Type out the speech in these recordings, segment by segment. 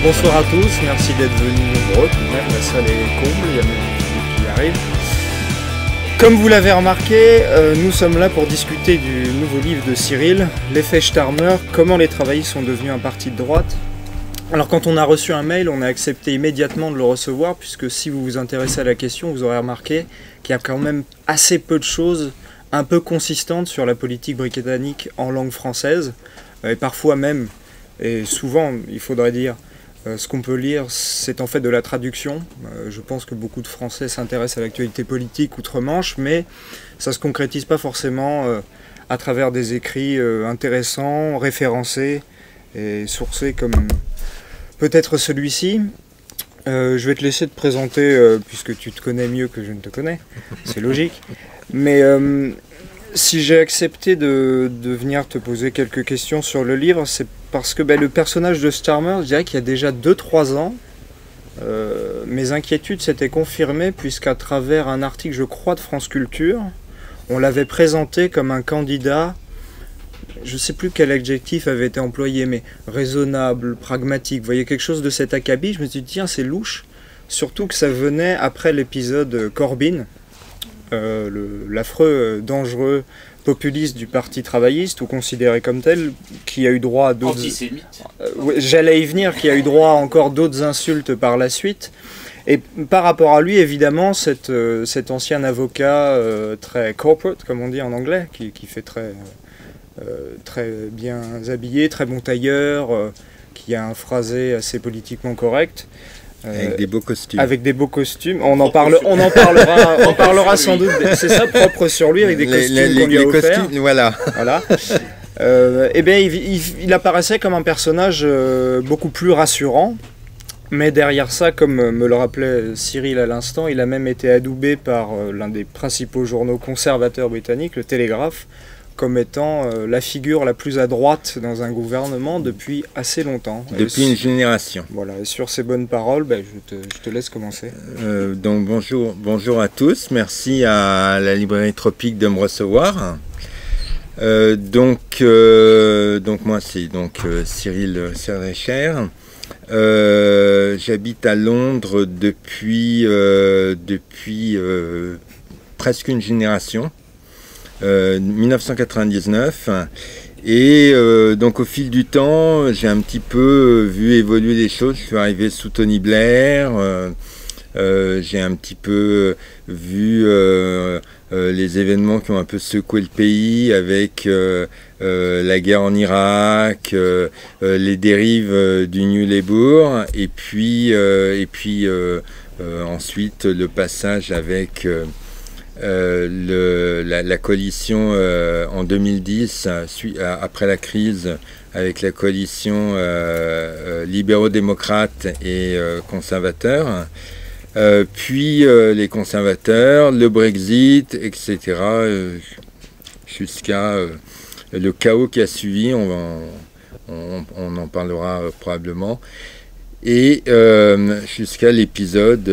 Bonsoir à tous, merci d'être venus nombreux, tout de même, la salle est comble, il y a même Philippe qui arrive. Comme vous l'avez remarqué, nous sommes là pour discuter du nouveau livre de Cyril, L'effet Starmer, comment les travaillistes sont devenus un parti de droite. Alors quand on a reçu un mail, on a accepté immédiatement de le recevoir, puisque si vous vous intéressez à la question, vous aurez remarqué qu'il y a quand même assez peu de choses un peu consistantes sur la politique britannique en langue française, et parfois même, et souvent il faudrait dire, ce qu'on peut lire, c'est en fait de la traduction. Je pense que beaucoup de Français s'intéressent à l'actualité politique outre-Manche, mais ça ne se concrétise pas forcément à travers des écrits intéressants, référencés et sourcés comme peut-être celui-ci. Je vais te laisser te présenter, puisque tu te connais mieux que je ne te connais, c'est logique. Mais si j'ai accepté de venir te poser quelques questions sur le livre, c'est parce que le personnage de Starmer, je dirais qu'il y a déjà 2-3 ans, mes inquiétudes s'étaient confirmées, puisqu'à travers un article, je crois, de France Culture, on l'avait présenté comme un candidat, je ne sais plus quel adjectif avait été employé, mais raisonnable, pragmatique, vous voyez, quelque chose de cet acabit. Je me suis dit, tiens, c'est louche, surtout que ça venait après l'épisode Corbyn, l'affreux, dangereux populiste du Parti travailliste, ou considéré comme tel, qui a eu droit à d'autres... Antisémite. J'allais y venir, qui a eu droit à encore d'autres insultes par la suite. Et par rapport à lui, évidemment, cet ancien avocat très corporate, comme on dit en anglais, qui fait très bien habillé, très bon tailleur, qui a un phrasé assez politiquement correct. Avec des beaux costumes. Avec des beaux costumes. On en parlera sans doute. C'est ça, propre sur lui, avec des costumes qu'on lui a offerts. Costumes, voilà. Eh bien, il apparaissait comme un personnage beaucoup plus rassurant. Mais derrière ça, comme me le rappelait Cyril à l'instant, il a même été adoubé par l'un des principaux journaux conservateurs britanniques, le Télégraphe, comme étant la figure la plus à droite dans un gouvernement depuis assez longtemps. Depuis une génération. Voilà, et sur ces bonnes paroles, je te laisse commencer. Donc bonjour à tous, merci à la librairie Tropique de me recevoir. Donc moi c'est Cyril Serrecher. J'habite à Londres depuis presque une génération. 1999, et donc au fil du temps j'ai un petit peu vu évoluer les choses. Je suis arrivé sous Tony Blair, j'ai un petit peu vu les événements qui ont un peu secoué le pays avec la guerre en Irak, les dérives du New Labour, et puis ensuite le passage avec la coalition en 2010, après la crise, avec la coalition libéraux-démocrates et conservateurs, puis les conservateurs, le Brexit, etc., jusqu'à le chaos qui a suivi, on en parlera probablement. Et jusqu'à l'épisode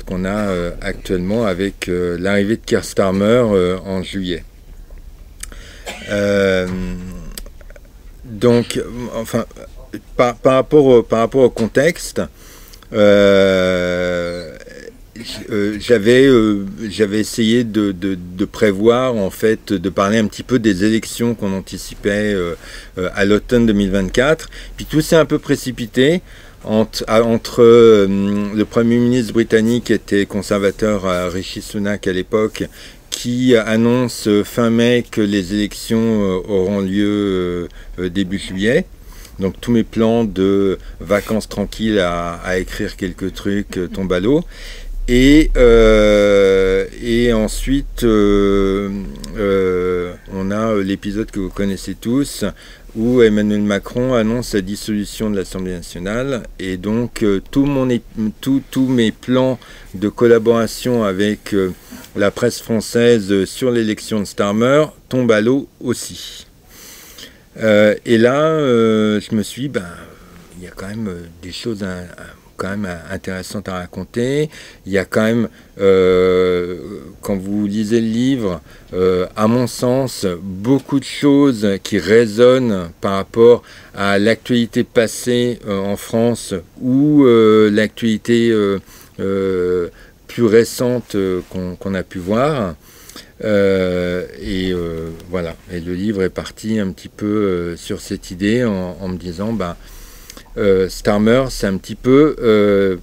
qu'on a actuellement avec l'arrivée de Keir Starmer en juillet. Donc, enfin, par rapport au contexte, j'avais essayé de prévoir, en fait, de parler un petit peu des élections qu'on anticipait à l'automne 2024. Puis tout s'est un peu précipité. Entre le Premier ministre britannique, qui était conservateur, Rishi Sunak à l'époque, qui annonce fin mai que les élections auront lieu début juillet. Donc tous mes plans de vacances tranquilles à écrire quelques trucs tombent à l'eau. Et ensuite, on a l'épisode que vous connaissez tous, où Emmanuel Macron annonce la dissolution de l'Assemblée nationale, et donc tous mes plans de collaboration avec la presse française sur l'élection de Starmer tombent à l'eau aussi. Et là, je me suis dit, il y a quand même des choses quand même intéressantes à raconter. Il y a quand même, quand vous lisez le livre, à mon sens, beaucoup de choses qui résonnent par rapport à l'actualité passée en France ou l'actualité plus récente qu'on a pu voir. Voilà. Et le livre est parti un petit peu sur cette idée en me disant, Starmer, c'est un petit peu,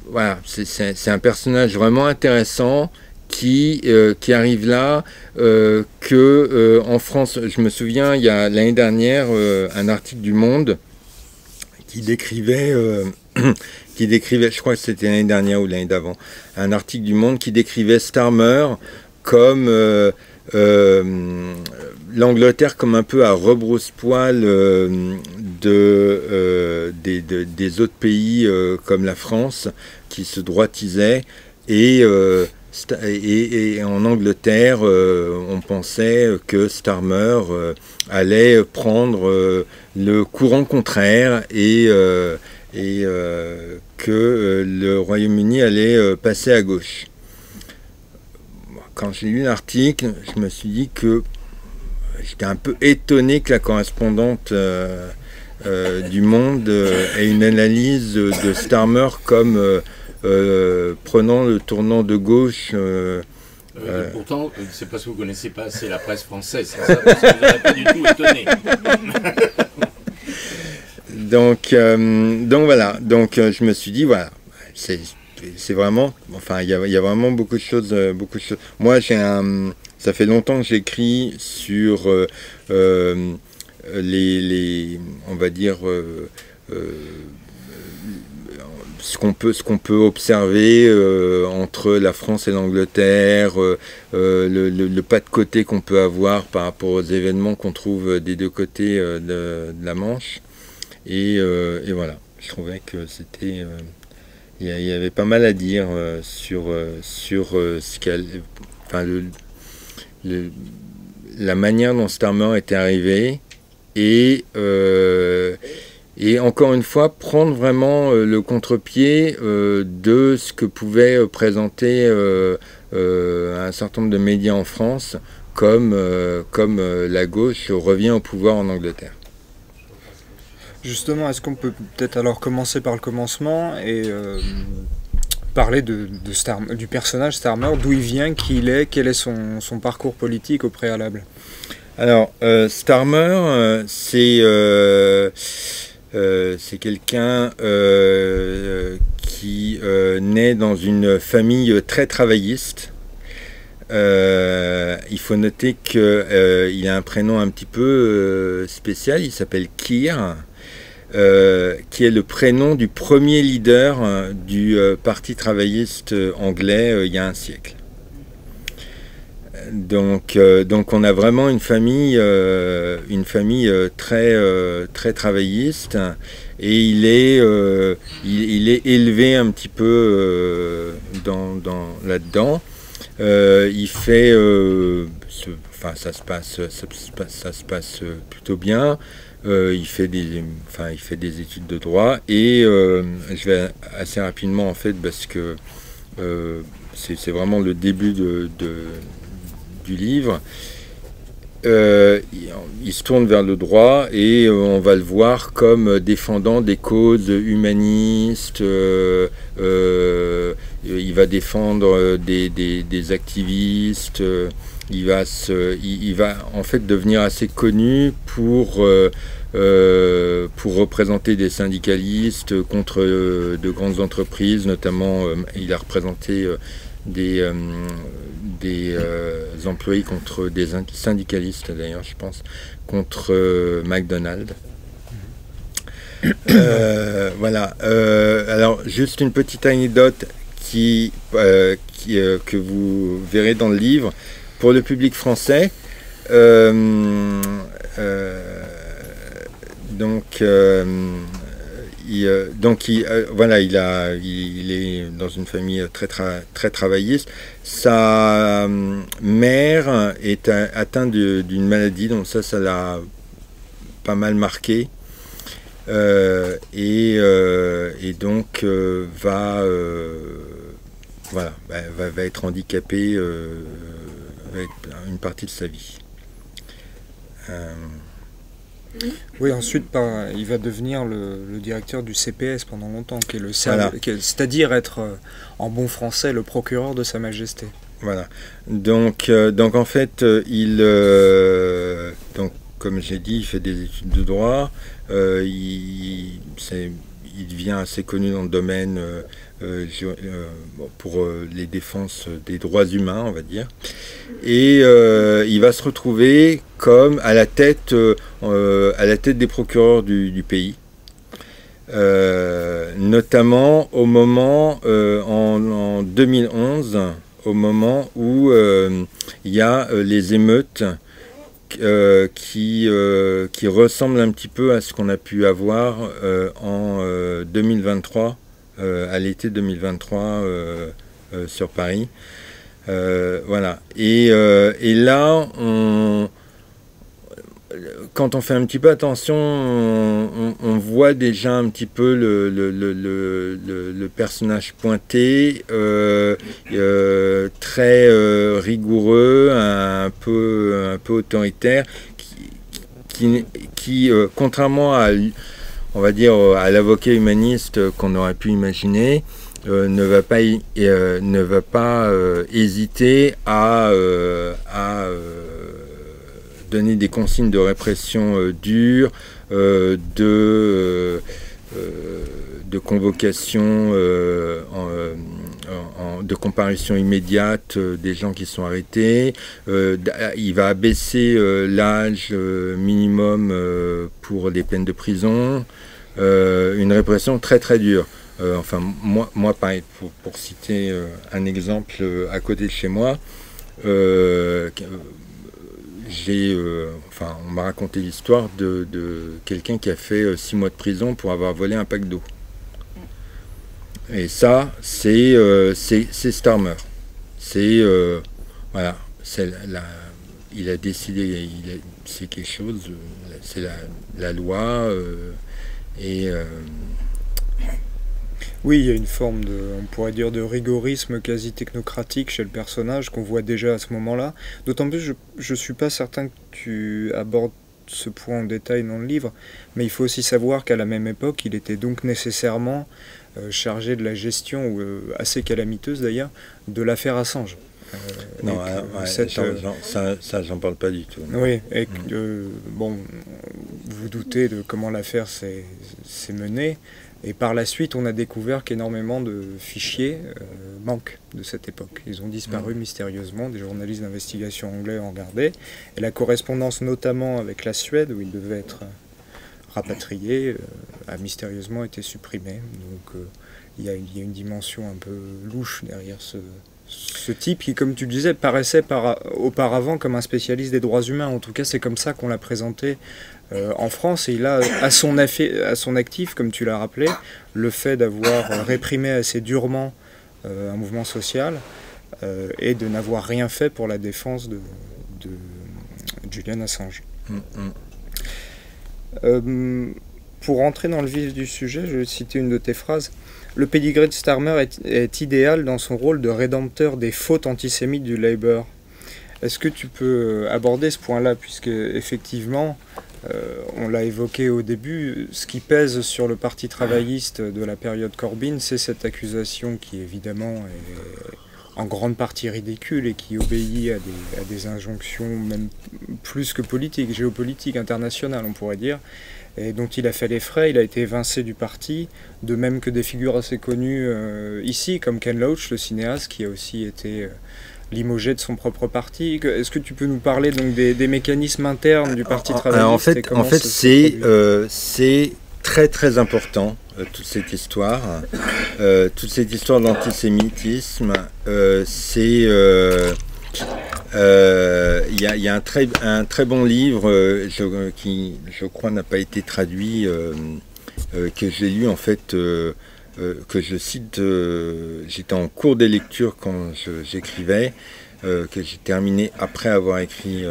voilà, c'est un personnage vraiment intéressant qui arrive là, en France, je me souviens, il y a l'année dernière un article du Monde qui décrivait, je crois que c'était l'année dernière ou l'année d'avant, un article du Monde qui décrivait Starmer comme l'Angleterre comme un peu à rebrousse-poil des autres pays comme la France qui se droitisaient et en Angleterre on pensait que Starmer allait prendre le courant contraire et que le Royaume-Uni allait passer à gauche. Quand j'ai lu l'article, je me suis dit que j'étais un peu étonné que la correspondante du Monde ait une analyse de Starmer comme prenant le tournant de gauche. Pourtant, c'est parce que vous ne connaissez pas assez la presse française, c'est ça, parce que vous n'êtes pas du tout étonné. Donc voilà, je me suis dit, voilà, c'est vraiment, enfin, il y a vraiment beaucoup de choses. Moi, ça fait longtemps que j'écris sur on va dire, ce qu'on peut observer entre la France et l'Angleterre, le pas de côté qu'on peut avoir par rapport aux événements qu'on trouve des deux côtés de la Manche. Et voilà, je trouvais que c'était... il y avait pas mal à dire sur ce qu'elle... Enfin, la manière dont Starmer était arrivé et encore une fois prendre vraiment le contre-pied de ce que pouvait présenter un certain nombre de médias en France comme la gauche revient au pouvoir en Angleterre. Justement, est-ce qu'on peut peut-être alors commencer par le commencement et parler du personnage Starmer, d'où il vient, qui il est, quel est son parcours politique au préalable? Alors, Starmer, c'est quelqu'un qui naît dans une famille très travailliste. Il faut noter qu'il a un prénom un petit peu spécial, il s'appelle Keir. Qui est le prénom du premier leader du Parti travailliste anglais il y a un siècle. Donc on a vraiment une famille très travailliste et il est élevé un petit peu là-dedans. Il fait, ça se passe plutôt bien. Il fait des études de droit et je vais assez rapidement en fait parce que c'est vraiment le début du livre. Il se tourne vers le droit et on va le voir comme défendant des causes humanistes. Il va défendre des activistes. Il va en fait devenir assez connu pour représenter des syndicalistes contre de grandes entreprises, notamment il a représenté des employés contre des syndicalistes d'ailleurs, je pense, contre McDonald's. Voilà. Alors juste une petite anecdote que vous verrez dans le livre. Pour le public français, il est dans une famille très travailliste. Sa mère est atteinte d'une maladie, donc ça l'a pas mal marqué. et donc va être handicapé avec une partie de sa vie. Oui, ensuite, il va devenir le directeur du CPS pendant longtemps, qui est c'est-à-dire être, en bon français, le procureur de Sa Majesté. Voilà. Donc en fait, donc, comme j'ai dit, il fait des études de droit. Il devient assez connu dans le domaine pour les défenses des droits humains, on va dire. Et il va se retrouver comme à la tête des procureurs du pays. Notamment au moment, en 2011, au moment où il y a les émeutes qui ressemblent un petit peu à ce qu'on a pu avoir en 2023, à l'été 2023 sur Paris. Voilà. Et là, quand on fait un petit peu attention, on voit déjà un petit peu le personnage pointé, très rigoureux, un peu autoritaire, qui contrairement à, on va dire, à l'avocat humaniste qu'on aurait pu imaginer, ne va pas hésiter à donner des consignes de répression dures, de convocation, de comparution immédiate des gens qui sont arrêtés. Il va abaisser l'âge minimum pour les peines de prison. Une répression très très dure. Enfin, moi pareil, pour citer un exemple à côté de chez moi, on m'a raconté l'histoire de quelqu'un qui a fait 6 mois de prison pour avoir volé un pack d'eau. Et ça, c'est Starmer. Voilà, il a décidé, c'est quelque chose, c'est la loi, Oui, il y a une forme on pourrait dire, de rigorisme quasi technocratique chez le personnage qu'on voit déjà à ce moment-là. D'autant plus, je ne suis pas certain que tu abordes ce point en détail dans le livre, mais il faut aussi savoir qu'à la même époque, il était donc nécessairement chargé de la gestion, assez calamiteuse d'ailleurs, de l'affaire Assange. Non, ça, j'en parle pas du tout. Oui, et bon, vous doutez de comment l'affaire s'est menée. Et par la suite, on a découvert qu'énormément de fichiers manquent de cette époque. Ils ont disparu mystérieusement, des journalistes d'investigation anglais ont regardé. Et la correspondance notamment avec la Suède, où il devait être rapatrié, a mystérieusement été supprimée. Donc il y a une dimension un peu louche derrière ce type qui, comme tu le disais, paraissait auparavant comme un spécialiste des droits humains. En tout cas, c'est comme ça qu'on l'a présenté en France. Et il a à son actif, comme tu l'as rappelé, le fait d'avoir réprimé assez durement un mouvement social et de n'avoir rien fait pour la défense de Julian Assange. Pour rentrer dans le vif du sujet, je vais citer une de tes phrases. Le pédigré de Starmer est idéal dans son rôle de rédempteur des fautes antisémites du Labour. Est-ce que tu peux aborder ce point-là, puisque effectivement, on l'a évoqué au début, ce qui pèse sur le parti travailliste de la période Corbyn, c'est cette accusation qui évidemment est en grande partie ridicule et qui obéit à des injonctions même plus que politiques, géopolitiques, internationales on pourrait dire, et dont il a fait les frais. Il a été évincé du parti, de même que des figures assez connues ici, comme Ken Loach, le cinéaste, qui a aussi été limogé de son propre parti. Est-ce que tu peux nous parler donc des mécanismes internes du Parti travailliste? En fait, c'est très très important, toute cette histoire d'antisémitisme. Il y a un très bon livre qui, je crois, n'a pas été traduit, que j'ai lu en fait, que je cite. J'étais en cours des lectures quand j'écrivais, que j'ai terminé après avoir écrit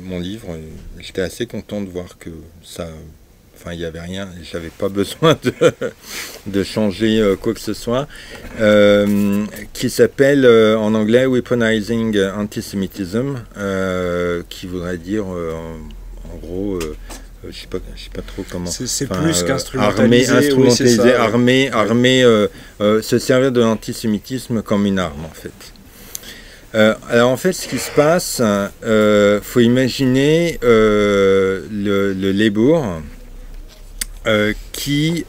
mon livre. J'étais assez content de voir que ça enfin, il n'y avait rien, j'avais pas besoin de changer quoi que ce soit, qui s'appelle en anglais Weaponizing Antisemitism, qui voudrait dire en gros, je sais pas trop comment. C'est plus qu'instrumentaliser. Armer, se servir de l'antisémitisme comme une arme en fait. Alors en fait, ce qui se passe, faut imaginer le Labour qui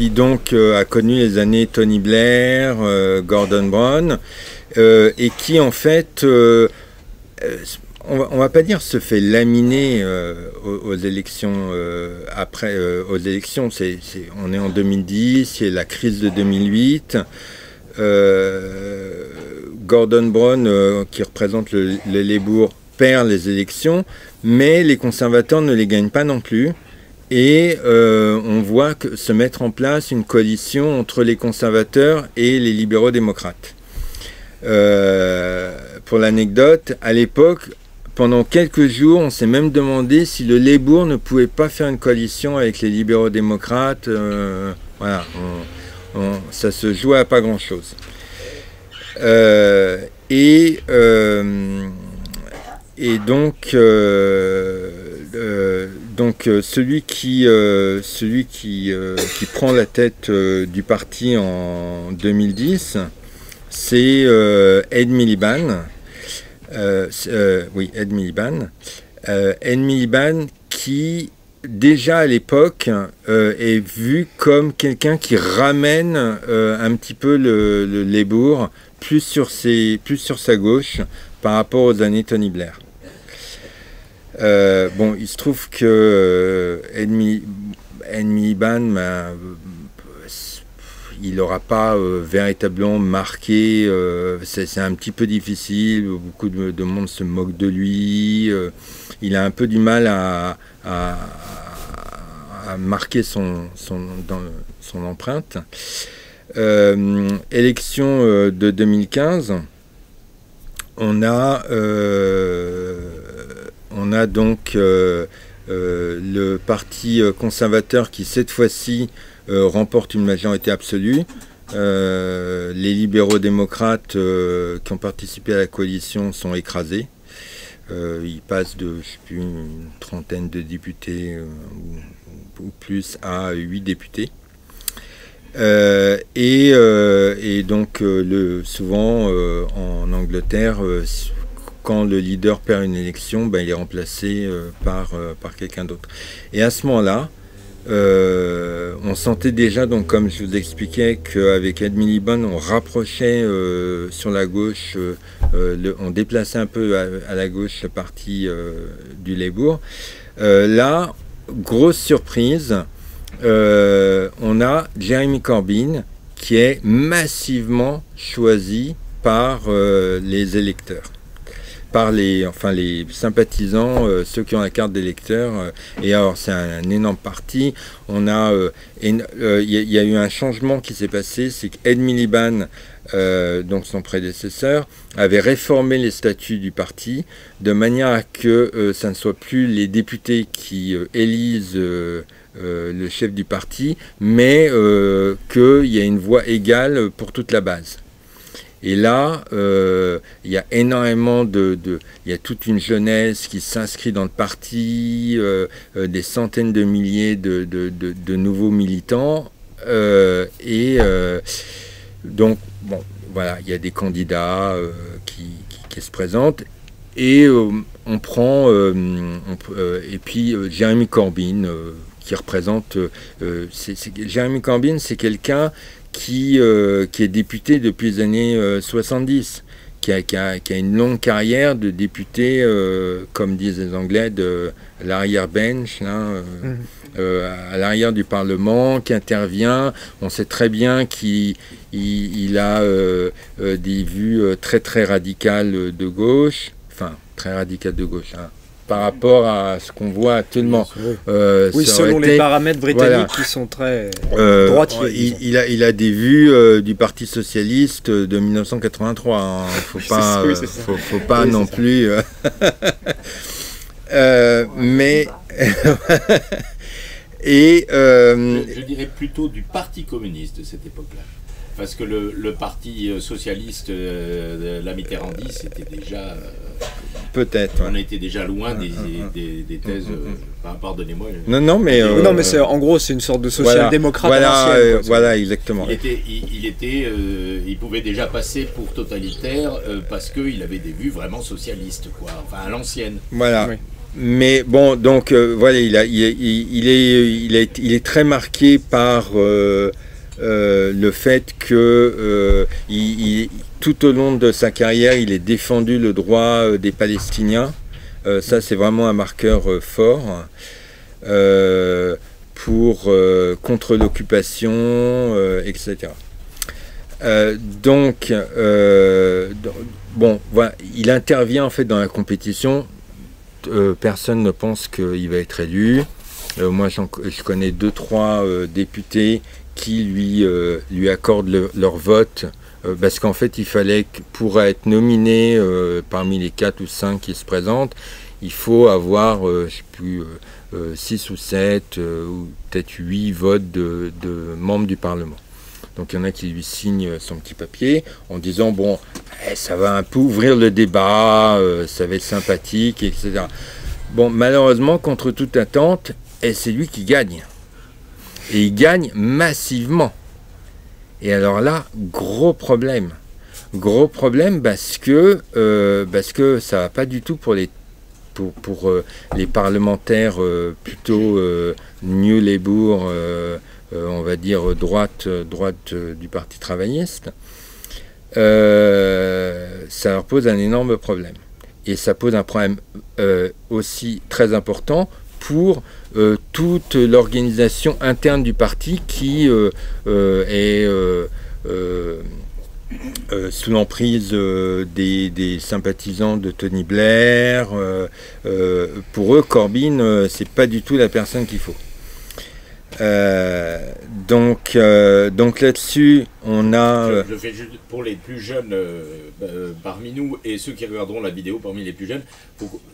donc a connu les années Tony Blair, Gordon Brown, et qui en fait, on va pas dire se fait laminer aux élections aux élections. On est en 2010, il y a la crise de 2008. Gordon Brown, qui représente le Labour, perd les élections, mais les conservateurs ne les gagnent pas non plus. Et on voit se mettre en place une coalition entre les conservateurs et les libéraux démocrates. Pour l'anecdote, à l'époque, pendant quelques jours, on s'est même demandé si le Labour ne pouvait pas faire une coalition avec les libéraux démocrates. Voilà, ça se jouait à pas grand-chose. Et donc celui qui prend la tête du parti en 2010, c'est Ed Miliband. Ed Miliband. Ed Miliband qui déjà à l'époque est vu comme quelqu'un qui ramène un petit peu le Labour plus sur sa gauche par rapport aux années Tony Blair. Bon, il se trouve que Ed Miliband, il n'aura pas véritablement marqué, c'est un petit peu difficile, beaucoup de monde se moque de lui, il a un peu du mal à marquer son empreinte. Élection de 2015, on a donc le parti conservateur qui cette fois-ci remporte une majorité absolue. Les libéraux démocrates qui ont participé à la coalition sont écrasés. Ils passent de je sais plus, une trentaine de députés ou plus à 8 députés. Et donc souvent en Angleterre, quand le leader perd une élection, il est remplacé par quelqu'un d'autre. Et à ce moment-là, on sentait déjà, donc comme je vous expliquais, qu'avec Ed Miliband, on rapprochait sur la gauche, on déplaçait un peu à la gauche le parti du Labour. Là, grosse surprise, on a Jeremy Corbyn qui est massivement choisi par les électeurs, par les sympathisants, ceux qui ont la carte d'électeur. Et alors c'est un énorme parti. On a, il y a eu un changement qui s'est passé, c'est qu'Ed Miliband, donc son prédécesseur, avait réformé les statuts du parti de manière à que ça ne soit plus les députés qui élisent le chef du parti, mais qu'il y a une voix égale pour toute la base. Et là, il y a énormément il y a toute une jeunesse qui s'inscrit dans le parti, des centaines de milliers de nouveaux militants, donc bon, voilà, il y a des candidats qui se présentent, et on prend, et puis Jeremy Corbyn qui représente, Jeremy Corbyn, c'est quelqu'un qui est député depuis les années 70, qui a une longue carrière de député, comme disent les Anglais, de l'arrière-bench, à l'arrière du Parlement, qui intervient. On sait très bien qu'il a des vues très très radicales de gauche, enfin très radicales de gauche, par rapport à ce qu'on voit actuellement. Oui, selon les paramètres britanniques, qui sont très droitiers. Il a des vues du Parti Socialiste de 1983. Faut pas non plus... Mais et je dirais plutôt du Parti communiste de cette époque-là. Parce que le Parti socialiste de la Mitterrandie, c'était déjà... peut-être. On était déjà loin des thèses... pardonnez-moi. Non, mais... non, mais en gros, c'est une sorte de social-démocrate à l'ancienne. Voilà, exactement. Il pouvait déjà passer pour totalitaire parce qu'il avait des vues vraiment socialistes, quoi. Enfin, à l'ancienne. Voilà. Oui. Mais bon, donc voilà, il est très marqué par le fait que tout au long de sa carrière, il ait défendu le droit des Palestiniens. Ça, c'est vraiment un marqueur fort contre l'occupation, etc. Bon, voilà, il intervient en fait dans la compétition. Personne ne pense qu'il va être élu. Moi, je connais 2-3 députés qui lui accordent leur vote parce qu'en fait, il fallait, pour être nominé parmi les 4 ou 5 qui se présentent, il faut avoir, je ne sais plus, 6 ou 7 ou peut-être 8 votes de membres du Parlement. Donc il y en a qui lui signent son petit papier en disant bon, ça va un peu ouvrir le débat, ça va être sympathique, etc. Bon, malheureusement, contre toute attente, c'est lui qui gagne. Et il gagne massivement. Et alors là, gros problème. Gros problème parce que ça va pas du tout pour les parlementaires plutôt New Labour, on va dire droite du Parti travailliste. Ça leur pose un énorme problème. Et ça pose un problème aussi très important pour toute l'organisation interne du parti qui est sous l'emprise des sympathisants de Tony Blair. Pour eux, Corbyn, c'est pas du tout la personne qu'il faut. Donc là-dessus, on a... Je fais juste pour les plus jeunes parmi nous et ceux qui regarderont la vidéo parmi les plus jeunes,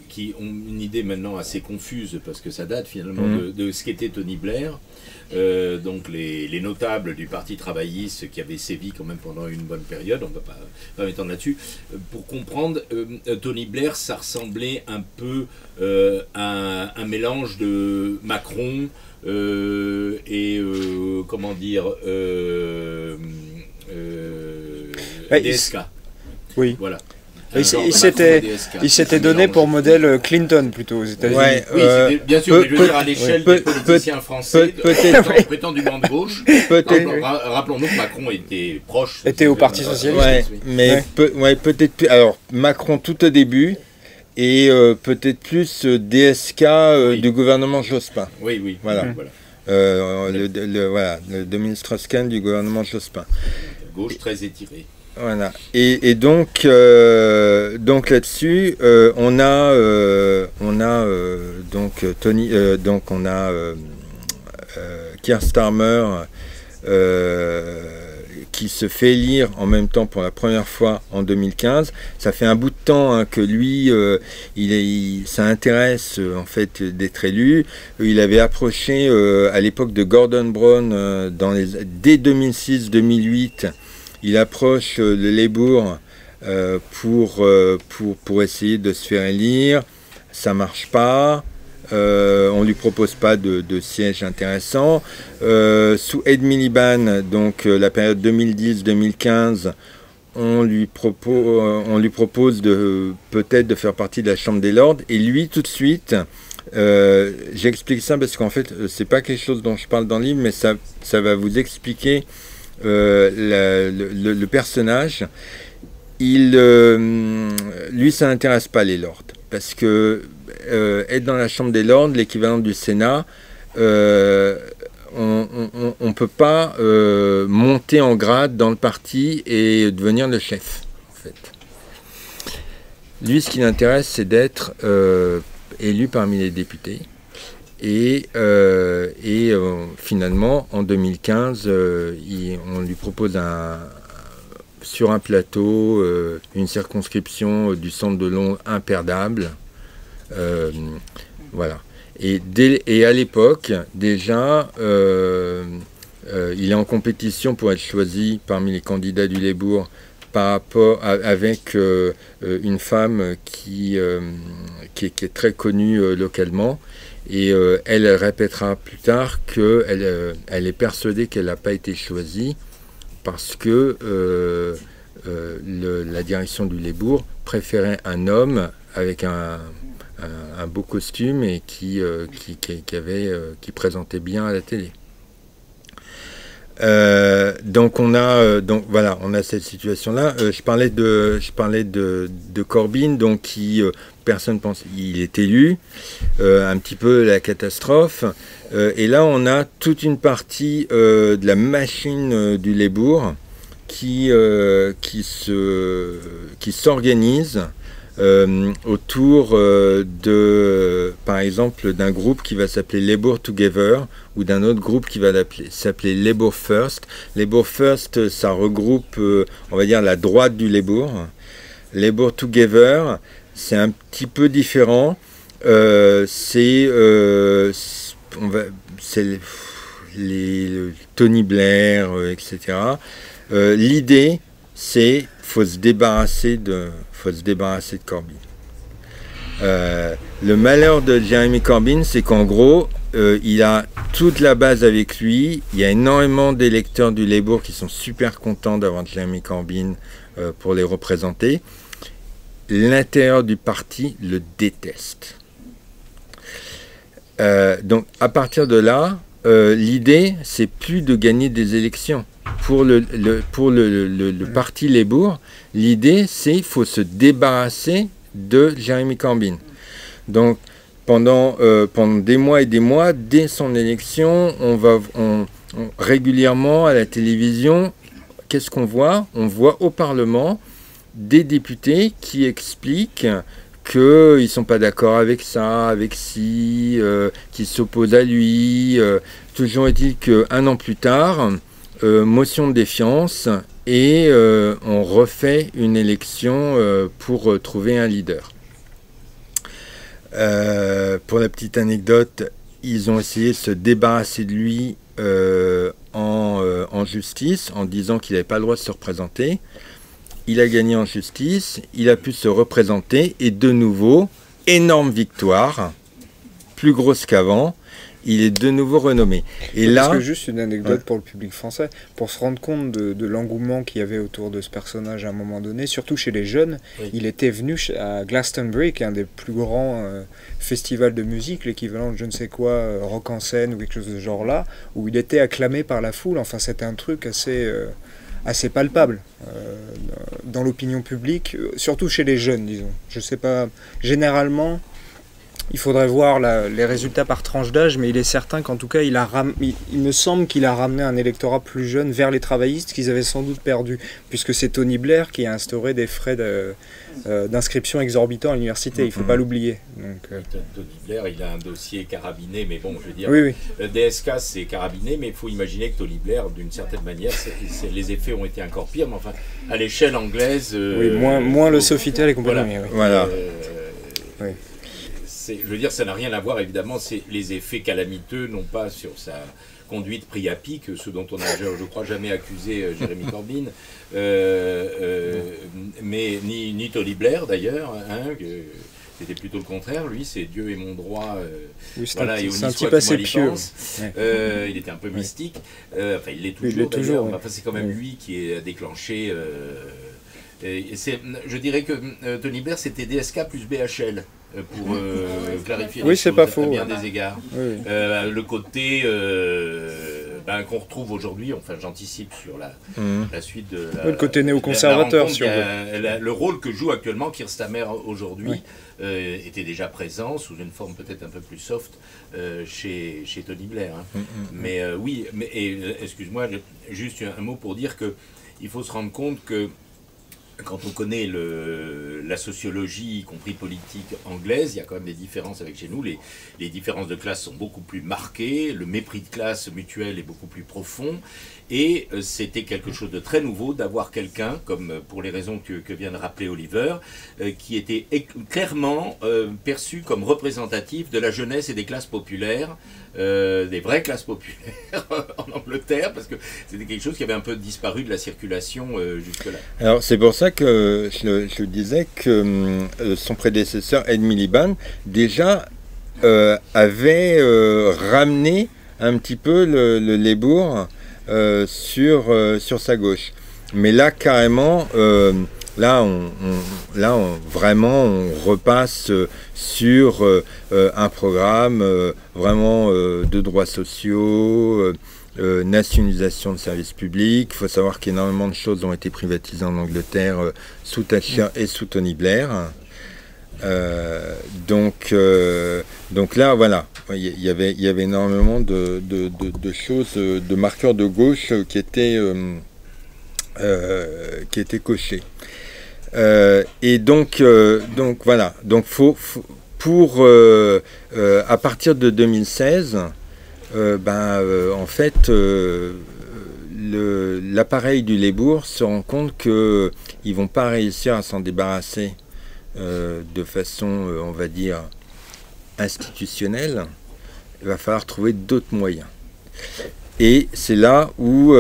qui ont une idée maintenant assez confuse, parce que ça date finalement de ce qu'était Tony Blair, donc les notables du Parti travailliste qui avaient sévi quand même pendant une bonne période, on ne va pas m'étendre là-dessus. Pour comprendre, Tony Blair, ça ressemblait un peu à un mélange de Macron, comment dire, DSK. Oui. Voilà. Il s'était donné pour modèle Clinton plutôt aux États-Unis. Ouais, oui, bien sûr, mais je veux dire à l'échelle des politiciens français, prétendument de gauche. Rappelons-nous que Macron était proche. Était au Parti socialiste. Ouais, mais peut-être plus. Alors Macron tout au début. Et peut-être plus DSK du gouvernement Jospin. Oui. Voilà. Le Dominique Strauss-Kahn du gouvernement Jospin. Gauche très étirée. Voilà. Et donc là-dessus, on a Keir Starmer qui se fait élire en même temps pour la première fois en 2015. Ça fait un bout de temps que lui, ça intéresse en fait d'être élu. Il avait approché à l'époque de Gordon Brown dès 2006-2008. Il approche le Labour pour essayer de se faire élire. Ça marche pas. On lui propose pas de siège intéressant. Sous Ed Miliband, donc la période 2010-2015, on lui propose peut-être de faire partie de la Chambre des Lords. Et lui, tout de suite, j'explique ça parce qu'en fait, c'est pas quelque chose dont je parle dans le livre, mais ça va vous expliquer le personnage. Lui, ça n'intéresse pas les Lords parce que être dans la Chambre des Lords, l'équivalent du Sénat, on ne peut pas monter en grade dans le parti et devenir le chef, en fait. Lui, ce qui l'intéresse, c'est d'être élu parmi les députés. Et finalement, en 2015, on lui propose sur un plateau une circonscription du centre de Londres imperdable. Voilà. Et à l'époque, déjà, il est en compétition pour être choisi parmi les candidats du Labour avec une femme qui est très connue localement. Et elle répétera plus tard qu'elle est persuadée qu'elle n'a pas été choisie parce que la direction du Labour préférait un homme avec un beau costume et qui présentait bien à la télé. Donc voilà, on a cette situation-là. Je parlais de Corbyn, donc personne pense, il est élu, un petit peu la catastrophe. Et là, on a toute une partie de la machine du Labour qui s'organise autour par exemple, d'un groupe qui va s'appeler Labour Together ou d'un autre groupe qui va s'appeler Labour First. Labour First, ça regroupe, on va dire, la droite du Labour. Labour Together, c'est un petit peu différent. C'est Tony Blair, etc. L'idée, c'est faut se débarrasser de Corbyn. Le malheur de Jeremy Corbyn, c'est qu'en gros, il a toute la base avec lui. Il y a énormément d'électeurs du Labour qui sont super contents d'avoir Jeremy Corbyn pour les représenter. L'intérieur du parti le déteste. Donc, à partir de là, l'idée, c'est plus de gagner des élections. Pour le parti Labour, l'idée, c'est qu'il faut se débarrasser de Jeremy Corbyn. Donc, pendant des mois et des mois, dès son élection, régulièrement à la télévision, qu'est-ce qu'on voit? On voit au Parlement des députés qui expliquent qu'ils ne sont pas d'accord avec ça, avec ci, qui s'opposent à lui. Toujours est-il qu'un an plus tard, motion de défiance et on refait une élection pour trouver un leader. Pour la petite anecdote, ils ont essayé de se débarrasser de lui en justice en disant qu'il n'avait pas le droit de se représenter. Il a gagné en justice, il a pu se représenter et de nouveau, énorme victoire, plus grosse qu'avant. Il est de nouveau renommé. Et parce que juste une anecdote pour le public français, pour se rendre compte de l'engouement qu'il y avait autour de ce personnage à un moment donné, surtout chez les jeunes, il était venu à Glastonbury, qui est un des plus grands festivals de musique, l'équivalent de je ne sais quoi, Rock en scène ou quelque chose de ce genre-là, où il était acclamé par la foule. Enfin, c'était un truc assez palpable dans l'opinion publique, surtout chez les jeunes, disons. Je sais pas, généralement... Il faudrait voir les résultats par tranche d'âge, mais il est certain qu'en tout cas, il me semble qu'il a ramené un électorat plus jeune vers les travaillistes qu'ils avaient sans doute perdu, puisque c'est Tony Blair qui a instauré des frais d'inscription exorbitants à l'université, il ne faut pas l'oublier. Tony Blair, il a un dossier carabiné, mais bon, je veux dire, oui. DSK c'est carabiné, mais il faut imaginer que Tony Blair, d'une certaine manière, les effets ont été encore pires, mais enfin, à l'échelle anglaise... oui, moins le Sofitel et compagnie. Voilà. Oui. Je veux dire, ça n'a rien à voir, évidemment, les effets calamiteux, non pas sur sa conduite pris à pic, ce dont on n'a, je crois, jamais accusé Jeremy Corbyn, mais ni Tony Blair, d'ailleurs, c'était plutôt le contraire. Lui, c'est Dieu est mon droit, c'est un type assez pieux. Il était un peu mystique, enfin, il l'est toujours, mais enfin, c'est quand même lui qui a déclenché... je dirais que Tony Blair, c'était DSK plus BHL. Pour clarifier les choses, pas faux, à bien des égards. Oui. Le côté qu'on retrouve aujourd'hui, enfin j'anticipe sur la suite de la... le côté néoconservateur. Le rôle que joue actuellement Keir Starmer aujourd'hui était déjà présent, sous une forme peut-être un peu plus soft, chez Tony Blair. Mais excuse-moi, juste un mot pour dire qu'il faut se rendre compte que quand on connaît la sociologie, y compris politique anglaise, il y a quand même des différences avec chez nous. Les différences de classe sont beaucoup plus marquées, le mépris de classe mutuel est beaucoup plus profond, et c'était quelque chose de très nouveau d'avoir quelqu'un, comme pour les raisons que vient de rappeler Oliver, qui était clairement perçu comme représentatif de la jeunesse et des classes populaires, des vraies classes populaires en Angleterre, parce que c'était quelque chose qui avait un peu disparu de la circulation jusque-là. Alors c'est pour ça que je disais que son prédécesseur Ed Miliband déjà avait ramené un petit peu le Labour sur sa gauche. Mais là carrément, vraiment on repasse sur un programme vraiment de droits sociaux, nationalisation de services publics. Il faut savoir qu'énormément de choses ont été privatisées en Angleterre sous Thatcher et sous Tony Blair. Donc là, voilà, il y avait énormément de choses, de marqueurs de gauche qui étaient cochés. Et donc voilà, donc pour à partir de 2016, en fait, l'appareil du Labour se rend compte qu'ils ne vont pas réussir à s'en débarrasser de façon, on va dire, institutionnelle. Il va falloir trouver d'autres moyens. Et c'est là où,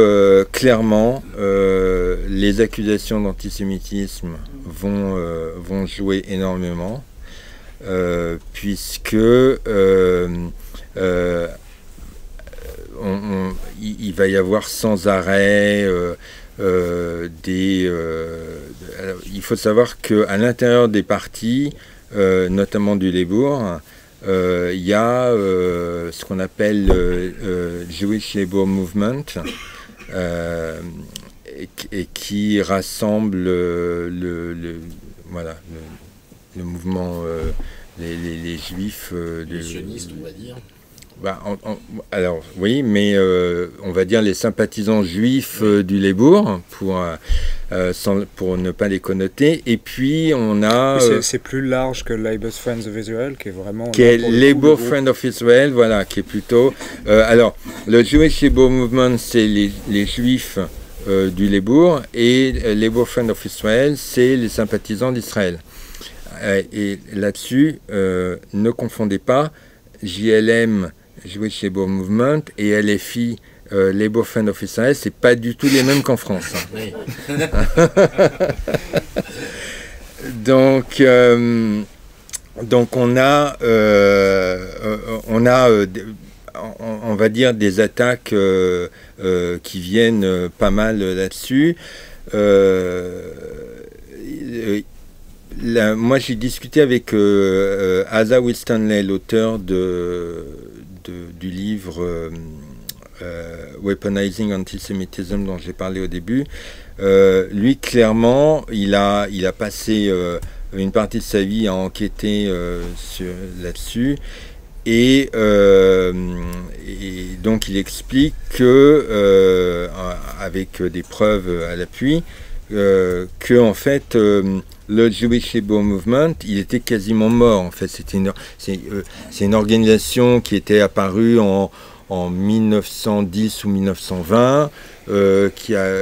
clairement, les accusations d'antisémitisme vont jouer énormément, puisque il va y avoir sans arrêt il faut savoir qu'à l'intérieur des partis, notamment du Labour, il y a ce qu'on appelle le Jewish Labour Movement, et qui rassemble le mouvement, les juifs, les sionistes, on va dire. Alors oui, mais on va dire les sympathisants juifs du Labour, pour ne pas les connoter. Et puis on a... c'est plus large que Labour Friends of Israel, qui est vraiment... Qui est Labour Friends of Israel, voilà, qui est plutôt... alors, le Jewish Labour Movement, c'est les juifs du Labour, et Labour Friends of Israel, c'est les sympathisants d'Israël. Et là-dessus, ne confondez pas JLM, Jewish Labour Movement, et LFI, Labour Friends of Israel, c'est pas du tout les mêmes qu'en France. Oui. Donc on a on va dire des attaques qui viennent pas mal là-dessus. Moi j'ai discuté avec Asa Winstanley, l'auteur du livre Weaponizing Antisemitism dont j'ai parlé au début. Lui clairement il a passé une partie de sa vie à enquêter là-dessus, et donc il explique que avec des preuves à l'appui, que en fait le Jewish Labour Movement, il était quasiment mort. En fait, c'est une organisation qui était apparue en 1910 ou 1920, qui a...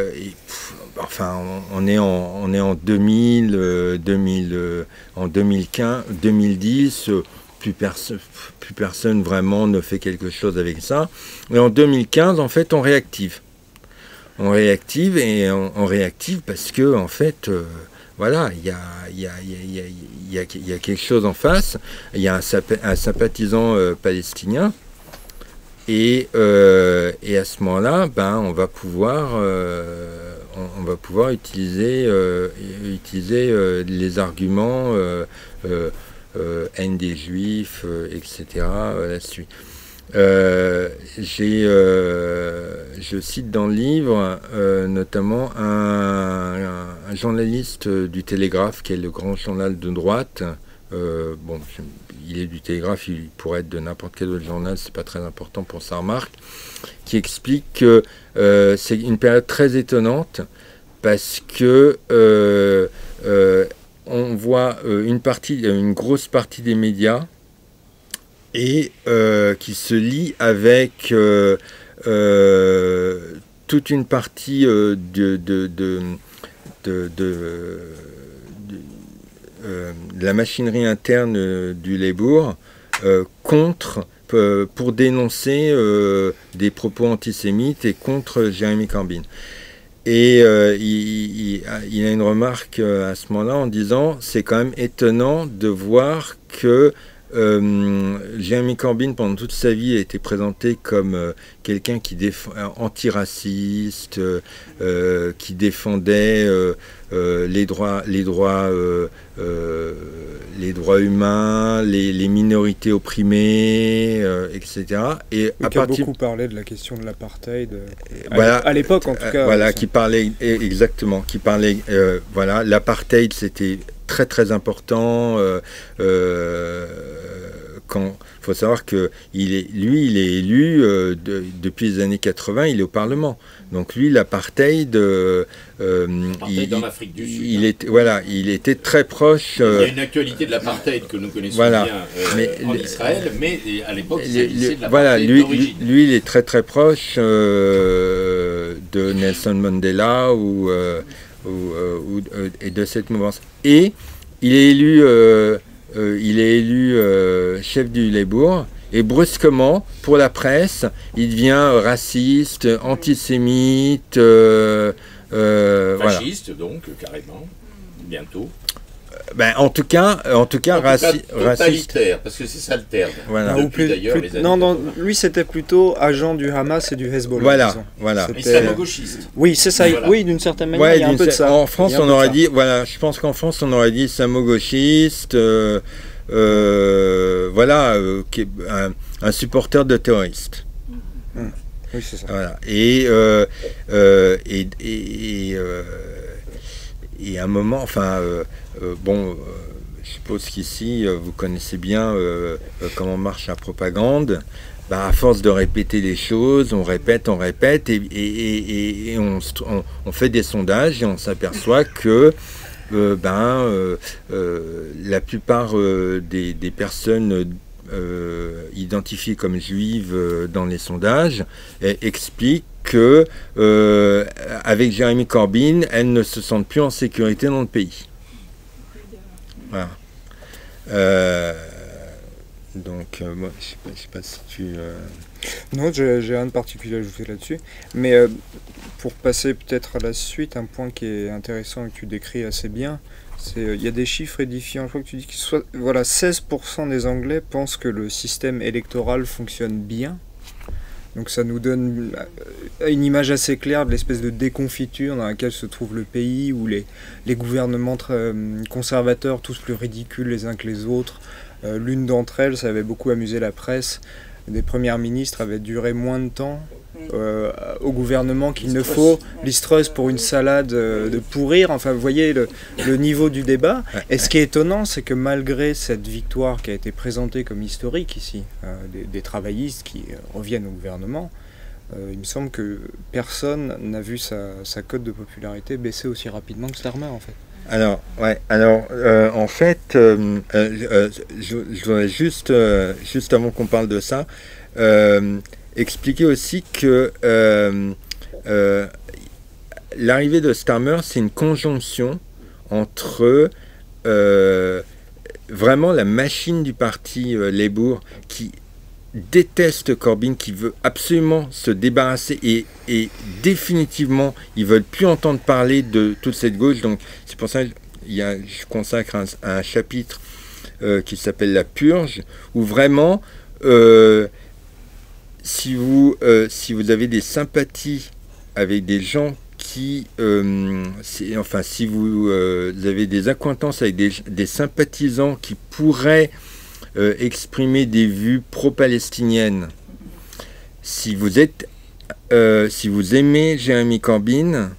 Enfin, on est en 2000, en 2015, 2010, plus personne vraiment ne fait quelque chose avec ça. Mais en 2015, en fait, on réactive. On réactive parce que, en fait, voilà, il y a quelque chose en face. Il y a un sympathisant palestinien. Et à ce moment-là, on va pouvoir utiliser les arguments haine des juifs, etc. là-dessus. Je cite dans le livre notamment un journaliste du Télégraphe, qui est le grand journal de droite. Il est du Télégraphe, il pourrait être de n'importe quel autre journal, c'est pas très important pour sa remarque, qui explique que c'est une période très étonnante, parce que on voit une grosse partie des médias et qui se lie avec toute une partie de la machinerie interne du Labour pour dénoncer des propos antisémites et contre Jeremy Corbyn. Et il a une remarque à ce moment-là en disant c'est quand même étonnant de voir que Jeremy Corbyn pendant toute sa vie a été présenté comme quelqu'un qui antiraciste, qui défendait les droits humains, les minorités opprimées, etc. Et qui a beaucoup parlé de la question de l'apartheid voilà, à l'époque en tout cas. Voilà, qui parlait exactement, voilà, l'apartheid c'était très très important. Faut savoir que il est élu depuis les années 80, il est au Parlement. Donc lui, l'apartheid, dans l'Afrique du Sud. Il était très proche. Il y a une actualité de l'apartheid que nous connaissons bien en Israël, mais à l'époque, c'est de l'apartheid d'origine. Lui, il est très très proche de Nelson Mandela et de cette mouvance. Et il est élu chef du Labour et brusquement, pour la presse, il devient raciste, antisémite, fasciste donc carrément, bientôt. En tout cas totalitaire, raciste. parce que c'est ça le terme. Voilà. Lui c'était plutôt agent du Hamas et du Hezbollah. Voilà. Islamo-gauchiste. Oui, c'est ça. Voilà. Oui, d'une certaine manière, il y a un peu de ça. En France, on aurait dit, je pense qu'en France, on aurait dit islamo-gauchiste, un supporter de terroristes. Oui, c'est ça. Voilà. Et à un moment, je suppose qu'ici, vous connaissez bien comment marche la propagande. À force de répéter les choses, on répète, et on fait des sondages et on s'aperçoit que la plupart des personnes identifiées comme juives dans les sondages expliquent que avec Jeremy Corbyn, elles ne se sentent plus en sécurité dans le pays. Voilà. Donc, moi, je sais pas si tu... Non, j'ai rien de particulier à ajouter là-dessus. Mais pour passer peut-être à la suite, un point qui est intéressant et que tu décris assez bien, c'est il y a des chiffres édifiants. Je crois que tu dis que 16% des Anglais pensent que le système électoral fonctionne bien. Donc ça nous donne une image assez claire de l'espèce de déconfiture dans laquelle se trouve le pays, où les gouvernements conservateurs, tous plus ridicules les uns que les autres. L'une d'entre elles, ça avait beaucoup amusé la presse, des premières ministres avaient duré moins de temps au gouvernement qu'il ne faut. Liz Truss pour une salade de pourrir. Enfin, vous voyez le niveau du débat. Et ce qui est étonnant, c'est que malgré cette victoire qui a été présentée comme historique ici, des travaillistes qui reviennent au gouvernement, il me semble que personne n'a vu sa cote de popularité baisser aussi rapidement que Starmer, en fait. En fait, je voudrais juste avant qu'on parle de ça, expliquer aussi que l'arrivée de Starmer, c'est une conjonction entre vraiment la machine du parti Labour qui déteste Corbyn, qui veut absolument se débarrasser et définitivement ils veulent plus entendre parler de toute cette gauche. Donc c'est pour ça que je consacre un chapitre qui s'appelle La Purge, où vraiment si vous avez des sympathies avec des gens si vous avez des accointances avec des sympathisants qui pourraient exprimer des vues pro-palestiniennes, si vous aimez Jeremy Corbyn,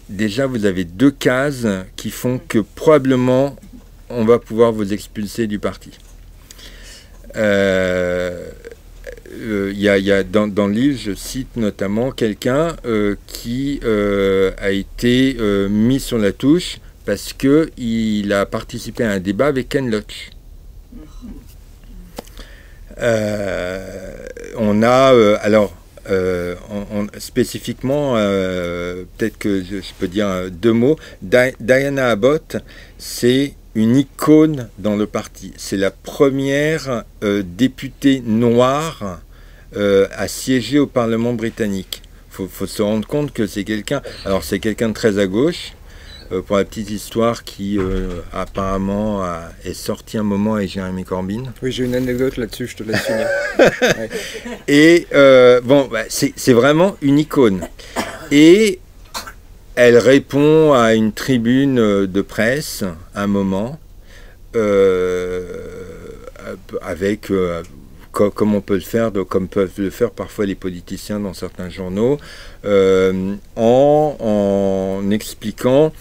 déjà vous avez 2 cases qui font que probablement on va pouvoir vous expulser du parti. dans le livre, je cite notamment quelqu'un qui a été mis sur la touche parce qu'il a participé à un débat avec Ken Loach. On a spécifiquement, peut-être que je peux dire deux mots. Diana Abbott, c'est une icône dans le parti. C'est la première députée noire à siéger au Parlement britannique. Faut se rendre compte que c'est quelqu'un. Alors c'est quelqu'un de très à gauche. Pour la petite histoire qui apparemment est sortie un moment avec Jeremy Corbyn. Oui, j'ai une anecdote là-dessus, je te laisse finir. Ouais. Et c'est vraiment une icône. Et elle répond à une tribune de presse, un moment, avec, comme on peut le faire, comme peuvent le faire parfois les politiciens dans certains journaux, en expliquant,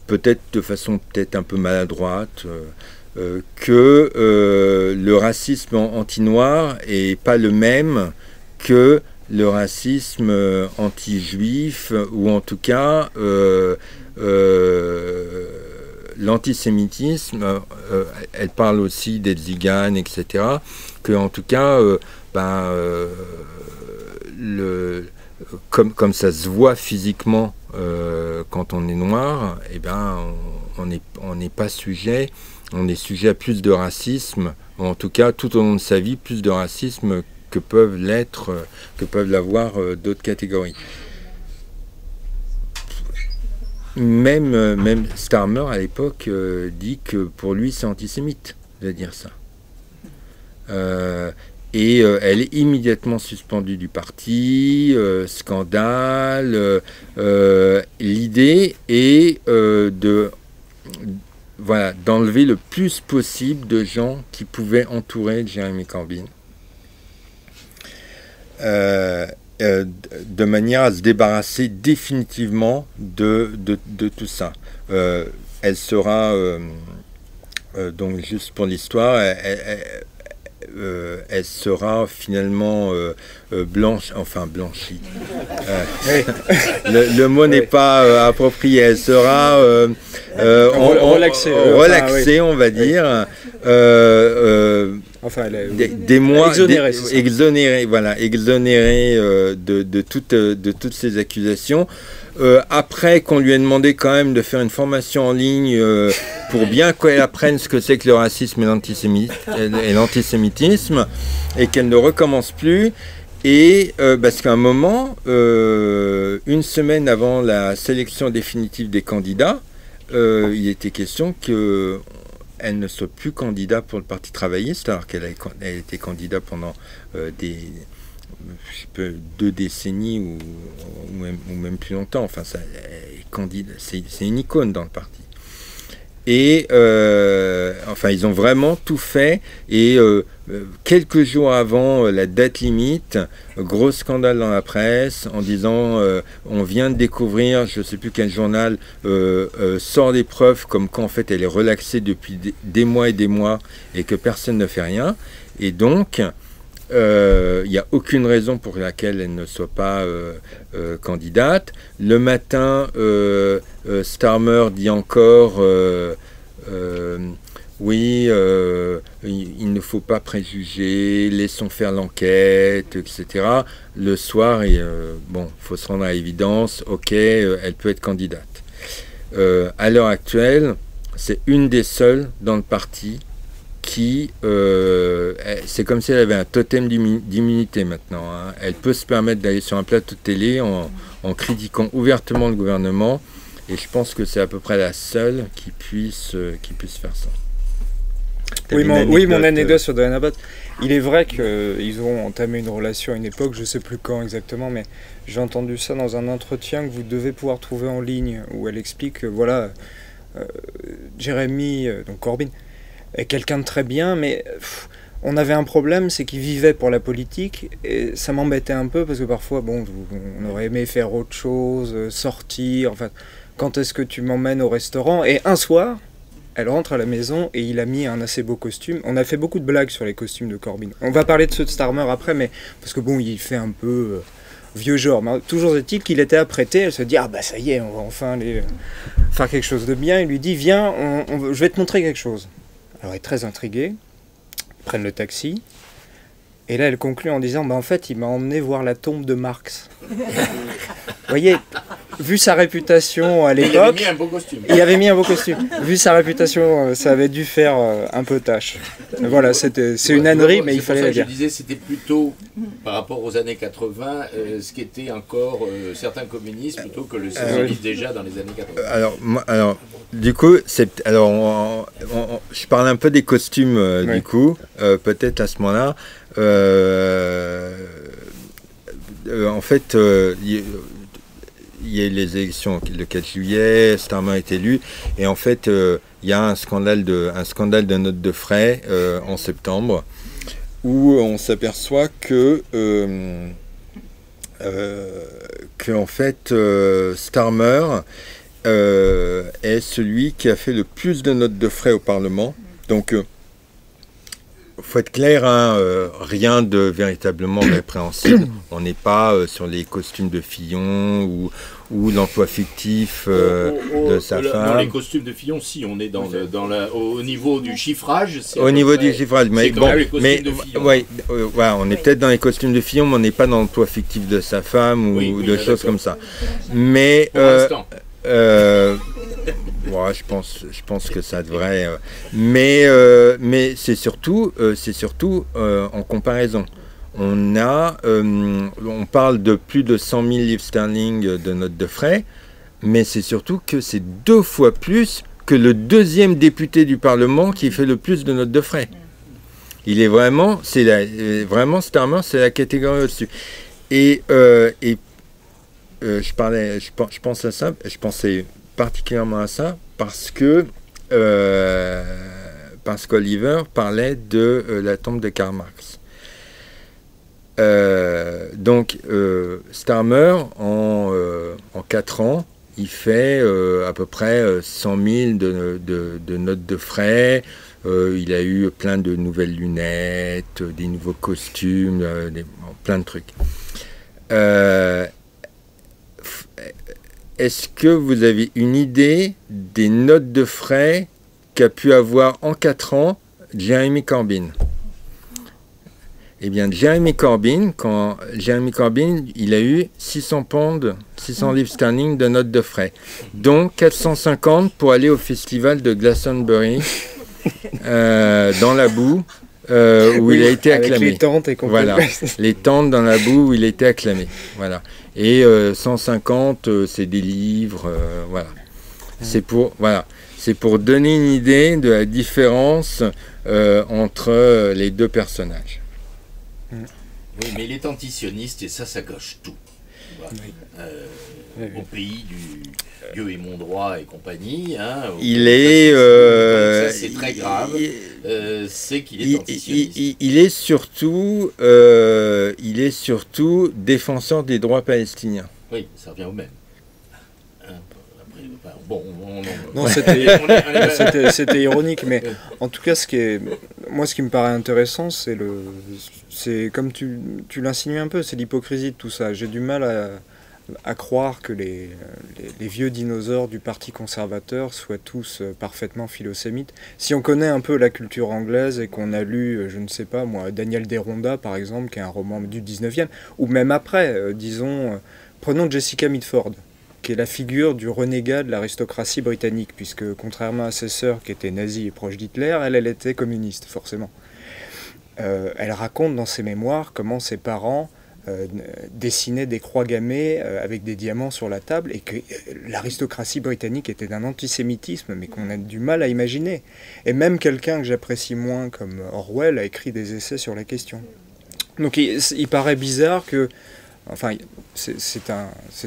peut-être de façon peut-être un peu maladroite, que le racisme anti-noir n'est pas le même que le racisme anti-juif, ou en tout cas l'antisémitisme. Elle parle aussi des tziganes, etc. Que en tout cas, comme ça se voit physiquement quand on est noir, on n'est pas sujet. On est sujet à plus de racisme, ou en tout cas tout au long de sa vie, plus de racisme que peuvent l'avoir d'autres catégories. Même Starmer à l'époque dit que pour lui c'est antisémite de dire ça. Et elle est immédiatement suspendue du parti, scandale. L'idée est d'enlever le plus possible de gens qui pouvaient entourer Jeremy Corbyn. De manière à se débarrasser définitivement de tout ça. Elle sera, donc juste pour l'histoire, elle sera finalement blanchie. Le mot n'est pas approprié. Elle sera relaxée, on va dire. Des mois exonérée de toutes ces accusations. Après qu'on lui ait demandé quand même de faire une formation en ligne pour bien qu'elle apprenne ce que c'est que le racisme et l'antisémitisme, et qu'elle ne recommence plus. Et parce qu'à un moment, une semaine avant la sélection définitive des candidats, il était question qu'elle ne soit plus candidate pour le Parti travailliste, alors qu'elle était candidate pendant 2 décennies ou même plus longtemps. Enfin, c'est une icône dans le parti. Et ils ont vraiment tout fait. Et quelques jours avant la date limite, gros scandale dans la presse en disant on vient de découvrir, je ne sais plus quel journal sort des preuves comme qu'en fait elle est relaxée depuis des mois et des mois et que personne ne fait rien. Et donc il n'y a aucune raison pour laquelle elle ne soit pas candidate. Le matin, Starmer dit encore oui, il ne faut pas préjuger, laissons faire l'enquête, etc. Le soir, faut se rendre à l'évidence, ok, elle peut être candidate. À l'heure actuelle, c'est une des seules dans le parti qui, c'est comme si elle avait un totem d'immunité maintenant. Hein. Elle peut se permettre d'aller sur un plateau de télé en critiquant ouvertement le gouvernement, et je pense que c'est à peu près la seule qui puisse faire ça. Mon anecdote sur Diana Abbott. Il est vrai qu'ils ont entamé une relation à une époque, je ne sais plus quand exactement, mais j'ai entendu ça dans un entretien que vous devez pouvoir trouver en ligne, où elle explique que Jeremy, donc Corbyn, est quelqu'un de très bien, mais on avait un problème, c'est qu'il vivait pour la politique, et ça m'embêtait un peu, parce que parfois, on aurait aimé faire autre chose, sortir, enfin, quand est-ce que tu m'emmènes au restaurant? Et un soir, elle rentre à la maison et il a mis un assez beau costume. On a fait beaucoup de blagues sur les costumes de Corbin. On va parler de ceux de Starmer après, mais parce que bon, il fait un peu vieux genre. Mais toujours est-il qu'il était apprêté. Elle se dit, ah bah ça y est, on va enfin aller faire quelque chose de bien. Il lui dit, viens, je vais te montrer quelque chose. Alors elle est très intriguée. Ils prennent le taxi. Et là, elle conclut en disant, bah en fait, il m'a emmené voir la tombe de Marx. Vous voyez, vu sa réputation à l'époque, il avait mis un beau costume. Il avait mis un beau costume. Vu sa réputation, ça avait dû faire un peu tâche. Voilà, c'est une ânerie, mais il fallait la dire. Je disais, c'était plutôt par rapport aux années 80, ce qui était encore certains communistes plutôt que le socialisme déjà dans les années 80. Alors du coup, je parle un peu des costumes du coup, peut-être à ce moment-là. En fait, il y a eu les élections le 4 juillet, Starmer est élu, et en fait, il y a un scandale de notes de frais en septembre, où on s'aperçoit que en fait, Starmer est celui qui a fait le plus de notes de frais au Parlement. Donc, faut être clair, hein, rien de véritablement répréhensible. On n'est pas sur les costumes de Fillon ou l'emploi fictif de sa femme. Dans les costumes de Fillon, si, on est au niveau du chiffrage. Au niveau du chiffrage, mais bon, ouais, on est peut-être dans les costumes de Fillon, mais on n'est pas dans l'emploi fictif de sa femme ou de choses comme ça. Mais ouais, je pense que ça devrait. Mais c'est surtout en comparaison. On parle de plus de 100 000 livres sterling de notes de frais, mais c'est surtout que c'est 2 fois plus que le deuxième député du Parlement qui fait le plus de notes de frais. Il est vraiment, Starmer, c'est la catégorie au-dessus. Et je pense à ça, je pensais particulièrement à ça parce qu'Oliver parlait de la tombe de Karl Marx. Donc Starmer en 4 ans il fait à peu près 100 000 de notes de frais. Il a eu plein de nouvelles lunettes, des nouveaux costumes, plein de trucs. Est-ce que vous avez une idée des notes de frais qu'a pu avoir en 4 ans Jeremy Corbyn? Eh bien, Jeremy Corbyn, il a eu 600 livres sterling de notes de frais, dont 450 pour aller au festival de Glastonbury, dans la boue, où il a été acclamé. Les tentes et voilà, les tentes dans la boue où il a été acclamé. Voilà. Et 150, c'est des livres, voilà. C'est pour donner une idée de la différence entre les deux personnages. Oui, mais il est antisioniste et ça gâche tout. Au pays du Dieu est mon droit et compagnie, hein, c'est très grave. C'est qu'il est antisioniste. Il est surtout défenseur des droits palestiniens. Oui, ça revient au même. Non, c'était ironique, mais en tout cas, ce qui me paraît intéressant, c'est comme tu l'insinues un peu, c'est l'hypocrisie de tout ça. J'ai du mal à croire que les vieux dinosaures du Parti conservateur soient tous parfaitement philosémites. Si on connaît un peu la culture anglaise et qu'on a lu, je ne sais pas moi, Daniel Deronda par exemple, qui est un roman du 19e, ou même après, prenons Jessica Mitford, qui est la figure du renégat de l'aristocratie britannique, puisque contrairement à ses sœurs qui étaient nazies et proches d'Hitler, elle était communiste, forcément. Elle raconte dans ses mémoires comment ses parents dessinaient des croix gammées avec des diamants sur la table, et que l'aristocratie britannique était d'un antisémitisme, mais qu'on a du mal à imaginer. Et même quelqu'un que j'apprécie moins, comme Orwell, a écrit des essais sur la question. Donc il paraît bizarre que... Enfin, c'est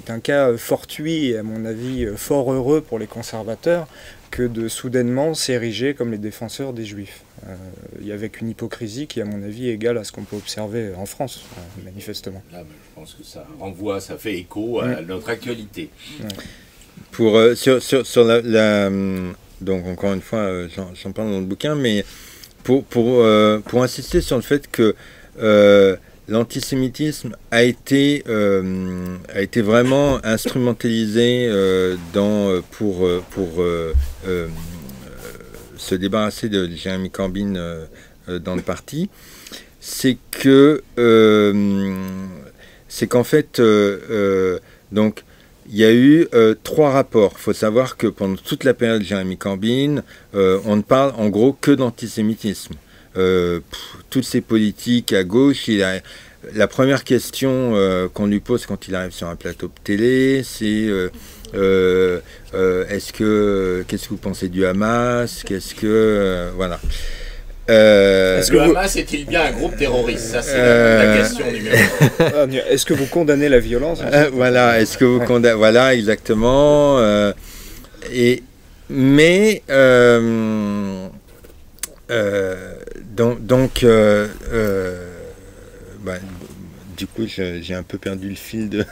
un cas fortuit et à mon avis fort heureux pour les conservateurs que de soudainement s'ériger comme les défenseurs des juifs. Avec une hypocrisie qui, à mon avis, est égale à ce qu'on peut observer en France, manifestement. Là, je pense que ça fait écho à notre actualité. Ouais. Sur Donc encore une fois, j'en parle dans le bouquin, mais pour insister sur le fait que l'antisémitisme a été vraiment instrumentalisé pour se débarrasser de Jérémy Corbyn dans le parti, c'est qu'en fait, donc, il y a eu 3 rapports. Il faut savoir que pendant toute la période de Jérémy Corbyn, on ne parle en gros que d'antisémitisme. Toutes ces politiques à gauche, la première question qu'on lui pose quand il arrive sur un plateau de télé, c'est qu'est-ce que vous pensez du Hamas? Voilà. Est-ce que le Hamas est-il bien un groupe terroriste? Ça, c'est la question numéro 1. Est-ce que vous condamnez la violence? Voilà, est-ce que vous condamnez? Voilà, exactement. Du coup, j'ai un peu perdu le fil de...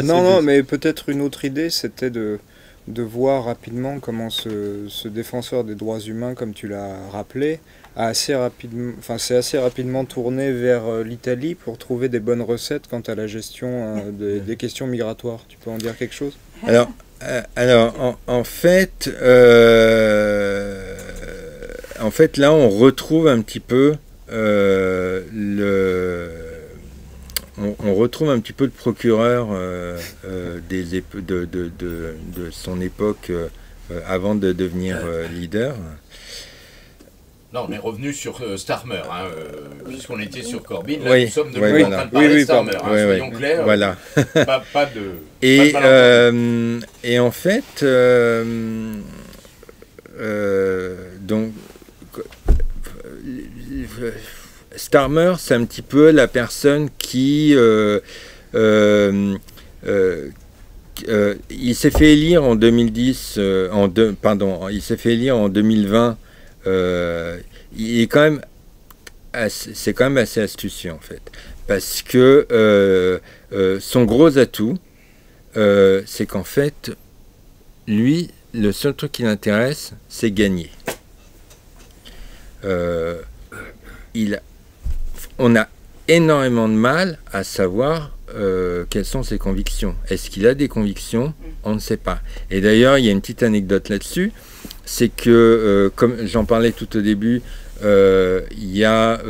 Non, mais peut-être une autre idée, c'était de voir rapidement comment ce défenseur des droits humains, comme tu l'as rappelé, s'est assez rapidement tourné vers l'Italie pour trouver des bonnes recettes quant à la gestion des questions migratoires. Tu peux en dire quelque chose? Alors, en fait, là, on retrouve un petit peu on retrouve un petit peu le procureur de son époque avant de devenir leader. Non, on est revenu sur Starmer, puisqu'on était sur Corbyn. Là, nous sommes de nouveau en train de parler de Starmer. Soyons clairs. Voilà. Pas de et en fait, donc, Starmer, c'est un petit peu la personne qui il s'est fait élire en 2010, il s'est fait élire en 2020. Il est quand même c'est quand même assez astucieux en fait, parce que son gros atout, c'est qu'en fait, lui, le seul truc qui l'intéresse, c'est gagner. On a énormément de mal à savoir quelles sont ses convictions. Est-ce qu'il a des convictions? On ne sait pas. Et d'ailleurs, il y a une petite anecdote là-dessus, c'est que, comme j'en parlais tout au début, il y a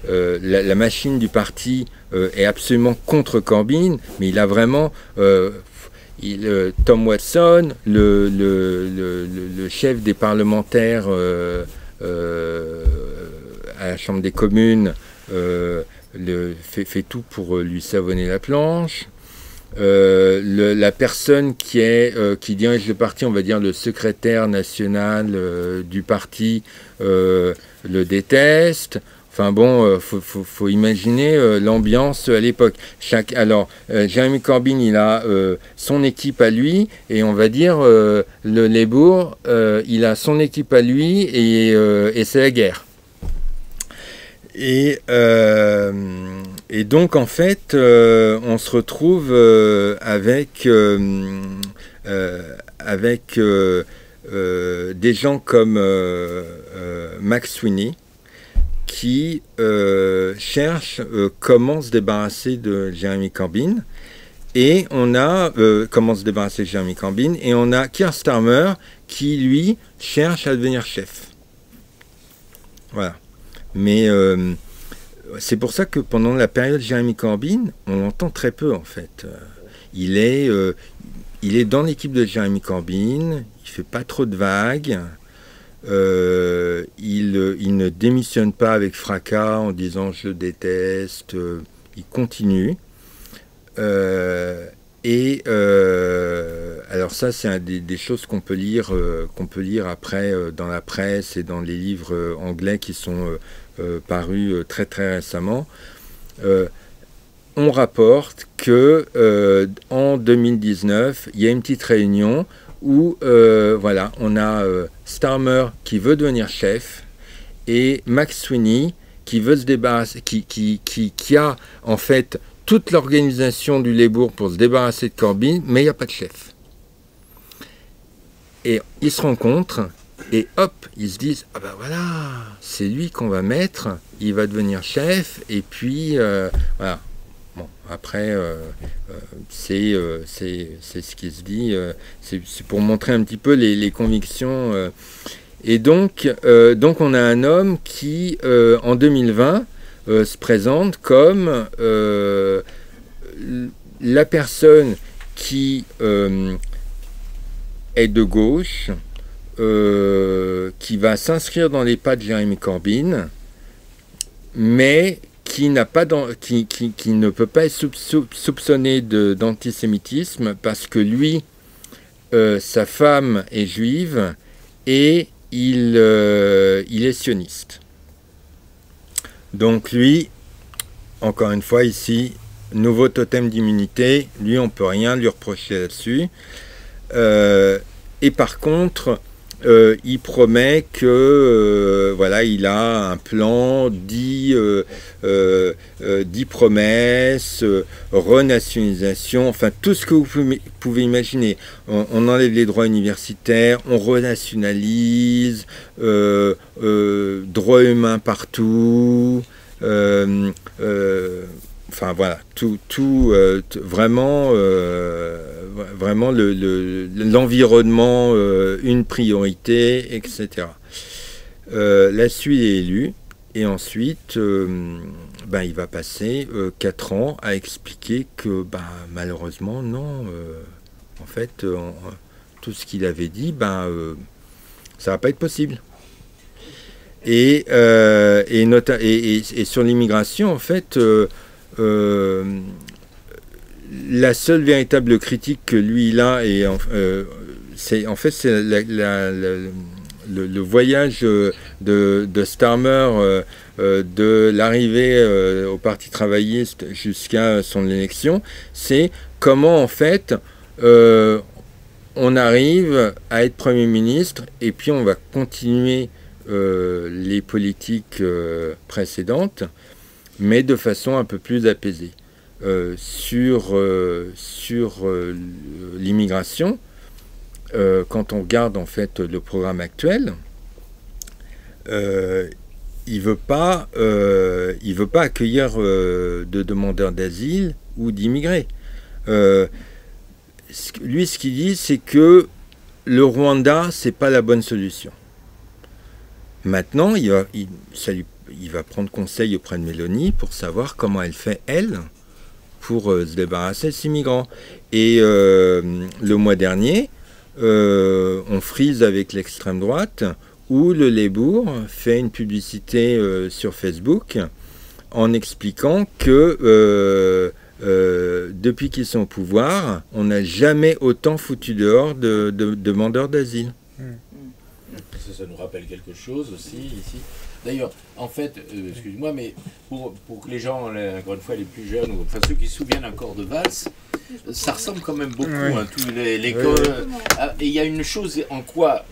la machine du parti est absolument contre Corbyn, mais il a vraiment Tom Watson, le chef des parlementaires à la Chambre des communes, fait tout pour lui savonner la planche. La personne qui dirige le parti, on va dire le secrétaire national du parti, le déteste. Enfin bon, faut imaginer l'ambiance à l'époque. Jérémy Corbyn, il a son équipe à lui, et on va dire le Labour, il a son équipe à lui, et c'est la guerre. Et donc en fait, on se retrouve avec des gens comme Max Sweeney, qui cherche comment se débarrasser de Jérémy Corbyn, et on a Keir Starmer qui lui cherche à devenir chef. Voilà. Mais c'est pour ça que pendant la période Jérémy Corbyn, on l'entend très peu en fait. Il est dans l'équipe de Jérémy Corbyn, il fait pas trop de vagues. Il ne démissionne pas avec fracas en disant je le déteste, il continue. Alors ça, c'est des choses qu'on peut lire après dans la presse et dans les livres anglais qui sont parus très très récemment. On rapporte que en 2019, il y a une petite réunion où on a Starmer qui veut devenir chef et Max Sweeney qui veut se débarrasser, qui a en fait toute l'organisation du Labour pour se débarrasser de Corbyn, mais il n'y a pas de chef. Et ils se rencontrent, et hop, ils se disent, ah ben voilà, c'est lui qu'on va mettre, il va devenir chef, et puis, voilà. Bon, après, c'est ce qui se dit, c'est pour montrer un petit peu les convictions. Et donc, on a un homme qui, en 2020, se présente comme la personne qui est de gauche, qui va s'inscrire dans les pas de Jeremy Corbyn, mais qui ne peut pas être soupçonné d'antisémitisme parce que lui, sa femme est juive et il est sioniste. Donc lui, encore une fois ici, nouveau totem d'immunité, lui on ne peut rien lui reprocher là-dessus. Et par contre, il promet que voilà, il a un plan, 10 promesses, renationalisation, enfin tout ce que vous pouvez imaginer. On enlève les droits universitaires, on renationalise, droits humains partout, enfin voilà, vraiment l'environnement, une priorité, etc. Là-dessus, il est élu, et ensuite, il va passer 4 ans à expliquer que, malheureusement, non, en fait, tout ce qu'il avait dit, ça va pas être possible. Et sur l'immigration, en fait, la seule véritable critique que lui il a, c'est le voyage de Starmer de l'arrivée au Parti travailliste jusqu'à son élection, c'est comment en fait on arrive à être Premier ministre et puis on va continuer les politiques précédentes, mais de façon un peu plus apaisée. Sur l'immigration, quand on regarde en fait le programme actuel, il veut pas accueillir de demandeurs d'asile ou d'immigrés. Lui, ce qu'il dit, c'est que le Rwanda, c'est pas la bonne solution. Maintenant, il va prendre conseil auprès de Mélanie pour savoir comment elle fait, elle, pour se débarrasser de ces migrants. Et le mois dernier, on frise avec l'extrême droite, où le Labour fait une publicité sur Facebook en expliquant que depuis qu'ils sont au pouvoir, on n'a jamais autant foutu dehors de demandeurs d'asile. Ça nous rappelle quelque chose aussi ici. D'ailleurs, en fait, excuse-moi, mais pour que les gens, encore une fois, les plus jeunes, ou enfin ceux qui se souviennent encore de Valls, ça ressemble quand même beaucoup, oui. Tous l'école. Oui. Et il y a une chose en quoi,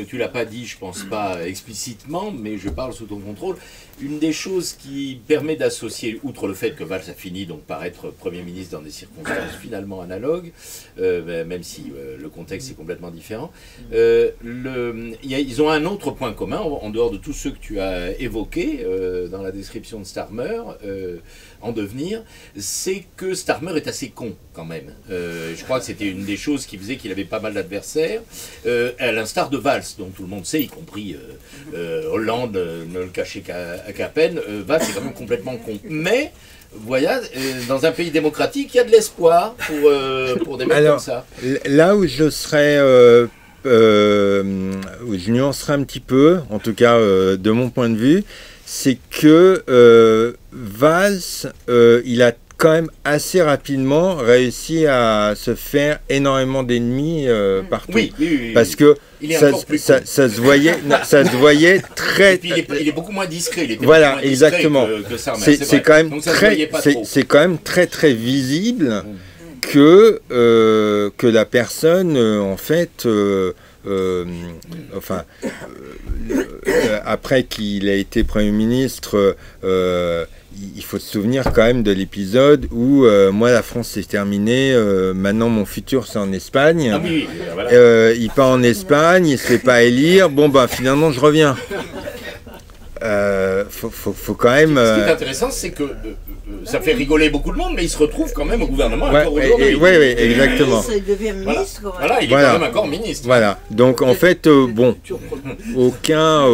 tu l'as pas dit, je pense pas explicitement, mais je parle sous ton contrôle, une des choses qui permet d'associer, outre le fait que Valls a fini donc par être Premier ministre dans des circonstances finalement analogues, même si le contexte est complètement différent, ils ont un autre point commun, en dehors de tous ceux que tu as évoqués dans la description de Starmer, en devenir, c'est que Starmer est assez con quand même. Je crois que c'était une des choses qui faisait qu'il avait pas mal d'adversaires, à l'instar de Valls, dont tout le monde sait, y compris Hollande ne le cachait qu'à peine, Valls est vraiment complètement con. Mais voilà, dans un pays démocratique, il y a de l'espoir pour des mecs comme ça. Là où je serais... où je nuancerai un petit peu, en tout cas de mon point de vue, c'est que Valls, il a quand même assez rapidement réussi à se faire énormément d'ennemis partout. Oui, parce que ça se voyait très... Et puis il est beaucoup moins discret. Il était voilà, moins discret exactement. Que Starmer, c'est quand même très visible que la personne, en fait... après qu'il a été Premier ministre, il faut se souvenir quand même de l'épisode où moi la France c'est terminé, maintenant mon futur c'est en Espagne. Ah oui, voilà. Il part en Espagne, il se fait pas élire, bon bah finalement je reviens. Faut quand même. Ce qui est intéressant, c'est que ça fait rigoler beaucoup de monde, mais il se retrouve quand même au gouvernement encore aujourd'hui. Oui, exactement. Il devient ministre. Quand même. Voilà, il est quand même encore ministre. Voilà. Donc en fait, bon, aucun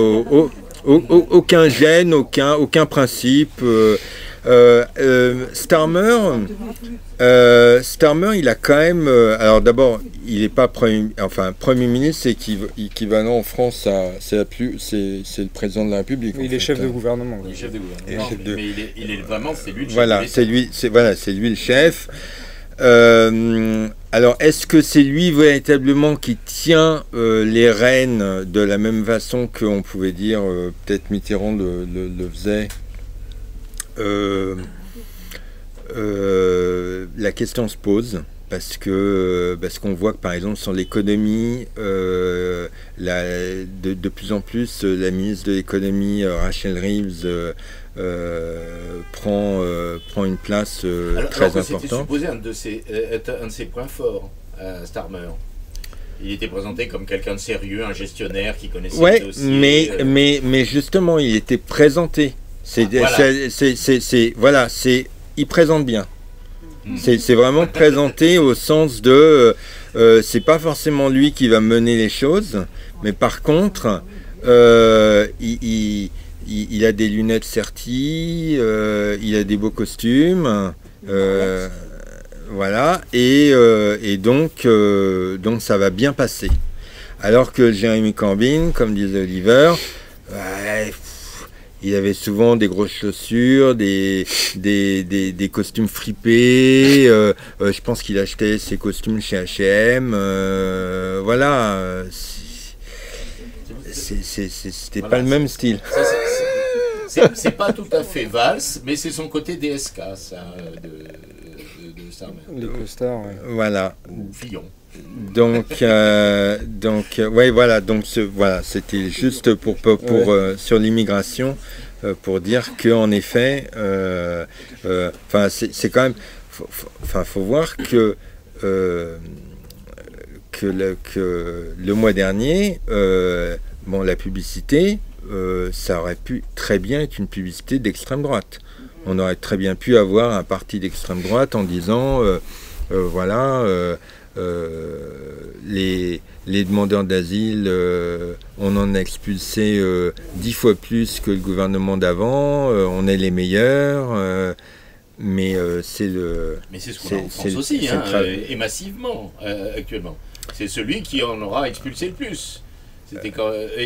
gêne, aucun principe. Starmer, il a quand même. Alors d'abord, il n'est pas Premier ministre, c'est équivalent en France, c'est le président de la République. Il est chef de gouvernement. Il est chef de gouvernement. Mais il est vraiment, c'est lui le chef. Voilà, c'est lui le chef. Alors, est-ce que c'est lui véritablement qui tient les rênes de la même façon qu'on pouvait dire, peut-être Mitterrand le faisait? La question se pose parce qu'on voit que par exemple sur l'économie, de plus en plus la ministre de l'économie Rachel Reeves prend une place très importante. C'était supposé un de ses points forts, Starmer. Il était présenté comme quelqu'un de sérieux, un gestionnaire qui connaissait les dossiers. Mais justement, il était présenté. Il présente bien. C'est vraiment présenté au sens de c'est pas forcément lui qui va mener les choses, mais par contre il a des lunettes Certi, il a des beaux costumes, voilà, et donc ça va bien passer. Alors que Jeremy Corbyn, comme disait Oliver, il avait souvent des grosses chaussures, des costumes fripés. Je pense qu'il achetait ses costumes chez H&M. Voilà. C'était pas le même style. C'est pas tout à fait valse, mais c'est son côté DSK, ça, de Starmer. Les costards, ouais. Voilà. Ou Fillon. Donc c'était juste sur l'immigration pour dire que en effet, c'est quand même, faut voir que le mois dernier, la publicité, ça aurait pu très bien être une publicité d'extrême droite. On aurait très bien pu avoir un parti d'extrême droite en disant les demandeurs d'asile, on en a expulsé 10 fois plus que le gouvernement d'avant, on est les meilleurs, mais c'est le... Mais c'est ce qu'on a en France aussi, et massivement, actuellement. C'est celui qui en aura expulsé le plus. C'était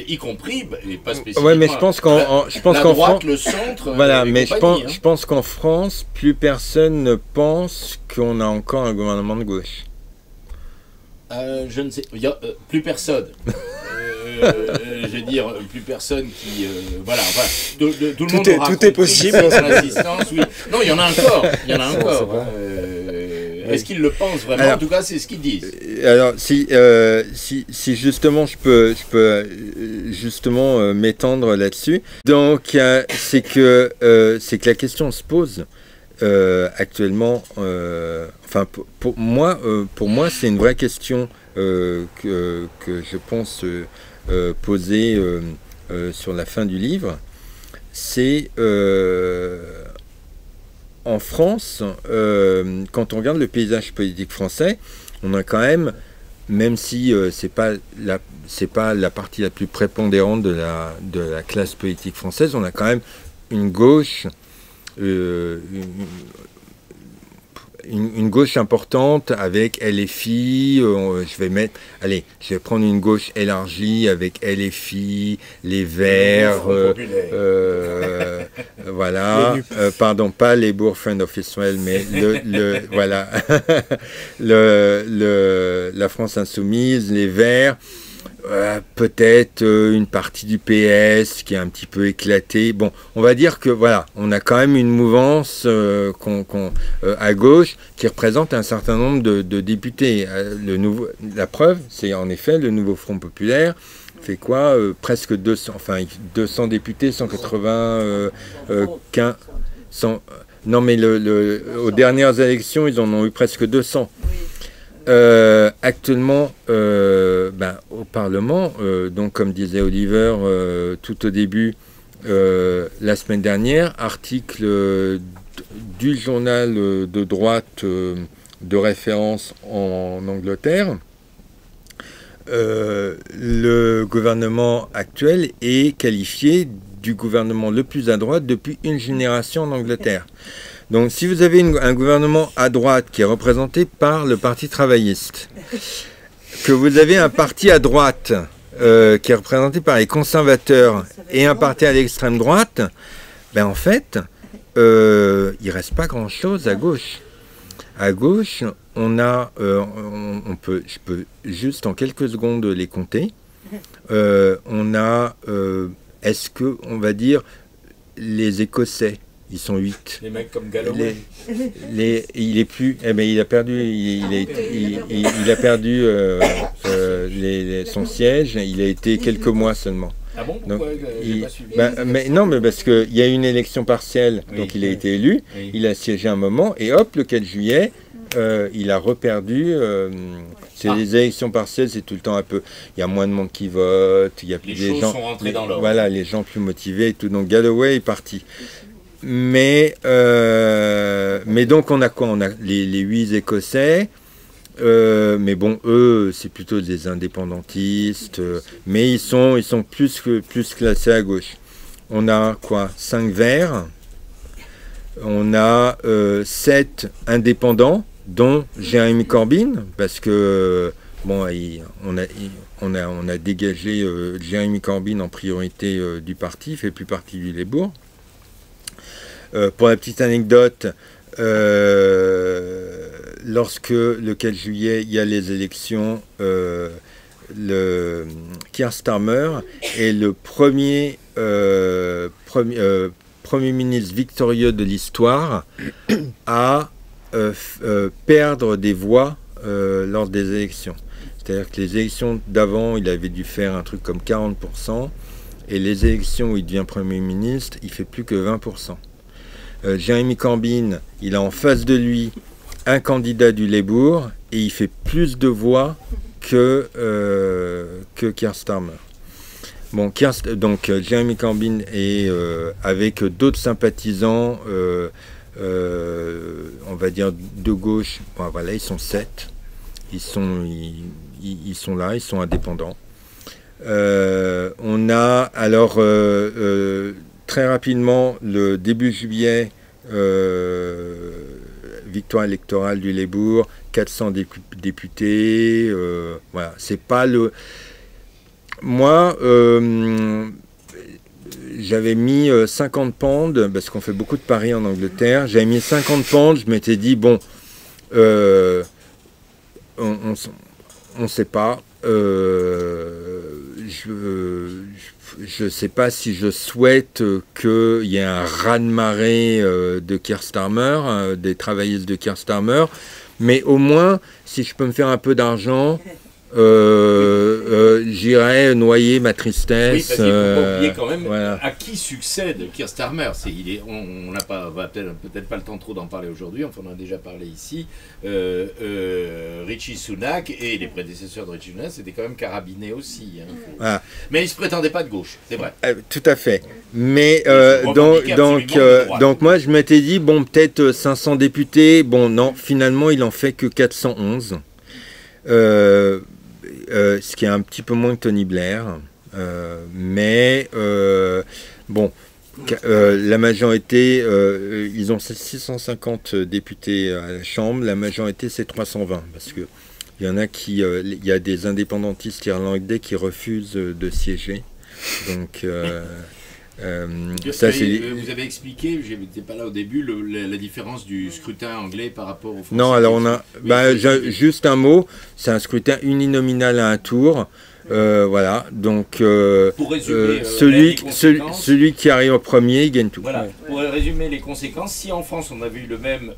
y compris, et pas spécifiquement. Ouais, mais je pense qu'en droite, le centre. Voilà, mais je pense qu'en France, plus personne ne pense qu'on a encore un gouvernement de gauche. Je ne sais, plus personne. Je veux dire, plus personne qui, tout le monde aura tout est possible. Oui. Non, il y en a encore. Est-ce qu'ils le pensent vraiment? Alors, en tout cas, c'est ce qu'ils disent. Alors, si justement je peux justement m'étendre là-dessus. Donc, c'est que la question se pose. Actuellement, pour moi, c'est une vraie question que je pense poser sur la fin du livre. C'est en France, quand on regarde le paysage politique français, on a quand même si c'est pas la partie la plus prépondérante de la classe politique française, on a quand même une gauche. Une gauche importante avec LFI, je vais prendre une gauche élargie avec LFI, les Verts, voilà, pardon, pas les Bourg Friend of Israel, mais voilà, la France Insoumise, les Verts. Peut-être une partie du PS qui est un petit peu éclatée. Bon, on va dire que voilà, on a quand même une mouvance à gauche qui représente un certain nombre de députés. La preuve, c'est en effet le nouveau Front Populaire fait quoi presque 200 députés, 195. Non, mais aux dernières élections, ils en ont eu presque 200. Oui. Actuellement, au Parlement, donc comme disait Oliver tout au début, la semaine dernière, article du journal de droite de référence en Angleterre, le gouvernement actuel est qualifié du gouvernement le plus à droite depuis une génération en Angleterre. Donc si vous avez un gouvernement à droite qui est représenté par le Parti travailliste, que vous avez un parti à droite qui est représenté par les conservateurs et un parti à l'extrême droite, ben en fait, il ne reste pas grand-chose à gauche. À gauche, on a, je peux juste en quelques secondes les compter. On a, est-ce que, on va dire, les Écossais, ils sont 8. Les mecs comme Galloway. Il est plus, il a perdu, il a perdu son siège. Il a été quelques mois seulement. Ah bon? Pourquoi? J'ai pas suivi. Mais parce qu'il y a eu une élection partielle, donc il a été élu, il a siégé un moment, et hop, le 4 juillet, il a reperdu. Les élections partielles, c'est tout le temps un peu. Il y a moins de monde qui vote, il y a plus les choses gens. Sont rentrées dans l'ordre. Voilà, les gens plus motivés et tout. Donc Galloway est parti. Mais donc on a quoi? On a les 8 Écossais. Mais bon, eux, c'est plutôt des indépendantistes, mais ils sont plus classés à gauche. On a quoi? 5 Verts, on a 7 indépendants, dont Jeremy Corbyn, parce que bon, on a dégagé Jeremy Corbyn en priorité du parti, il fait plus partie du Labour. Pour la petite anecdote, lorsque le 4 juillet, il y a les élections, le Keir Starmer est le premier ministre victorieux de l'histoire à perdre des voix lors des élections. C'est-à-dire que les élections d'avant, il avait dû faire un truc comme 40%, et les élections où il devient Premier ministre, il fait plus que 20%. Jeremy Corbyn, il a en face de lui un candidat du Labour et il fait plus de voix que Keir Starmer. Bon, donc Jeremy Corbyn est avec d'autres sympathisants, on va dire de gauche. Bon, voilà, ils sont 7. Ils sont là, ils sont indépendants. On a alors très rapidement le début juillet. Victoire électorale du Labour, 400 députés, voilà, c'est pas le... Moi, j'avais mis 50 pounds, parce qu'on fait beaucoup de paris en Angleterre, j'avais mis 50 pounds, je m'étais dit, bon, on sait pas, je ne sais pas si je souhaite qu'il y ait un raz-de-marée de Keir Starmer, des travailleuses de Keir Starmer, mais au moins, si je peux me faire un peu d'argent, j'irai noyer ma tristesse. Oui, parce qu'il ne faut pas oublier quand même voilà. À qui succède Keir Starmer. On n'a pas, peut-être pas le temps trop d'en parler aujourd'hui, enfin on en a déjà parlé ici. Richie Sunak et les prédécesseurs de Richie Sunak, c'était quand même carabinés aussi. Hein, voilà. Mais ils ne se prétendaient pas de gauche, c'est vrai. Tout à fait. Mais donc moi je m'étais dit, bon, peut-être 500 députés, bon non, finalement il en fait que 411. Ce qui est un petit peu moins que Tony Blair, mais bon, la majorité, ils ont 650 députés à la Chambre, la majorité c'est 320, parce que il y en a il y a des indépendantistes irlandais qui refusent de siéger, donc vous avez expliqué, je n'étais pas là au début, la différence du scrutin anglais par rapport au français. Non, alors on a juste un mot, c'est un scrutin uninominal à un tour. Voilà, donc pour résumer, celui qui arrive au premier, il gagne tout. Voilà, pour résumer les conséquences, si en France on avait eu le même,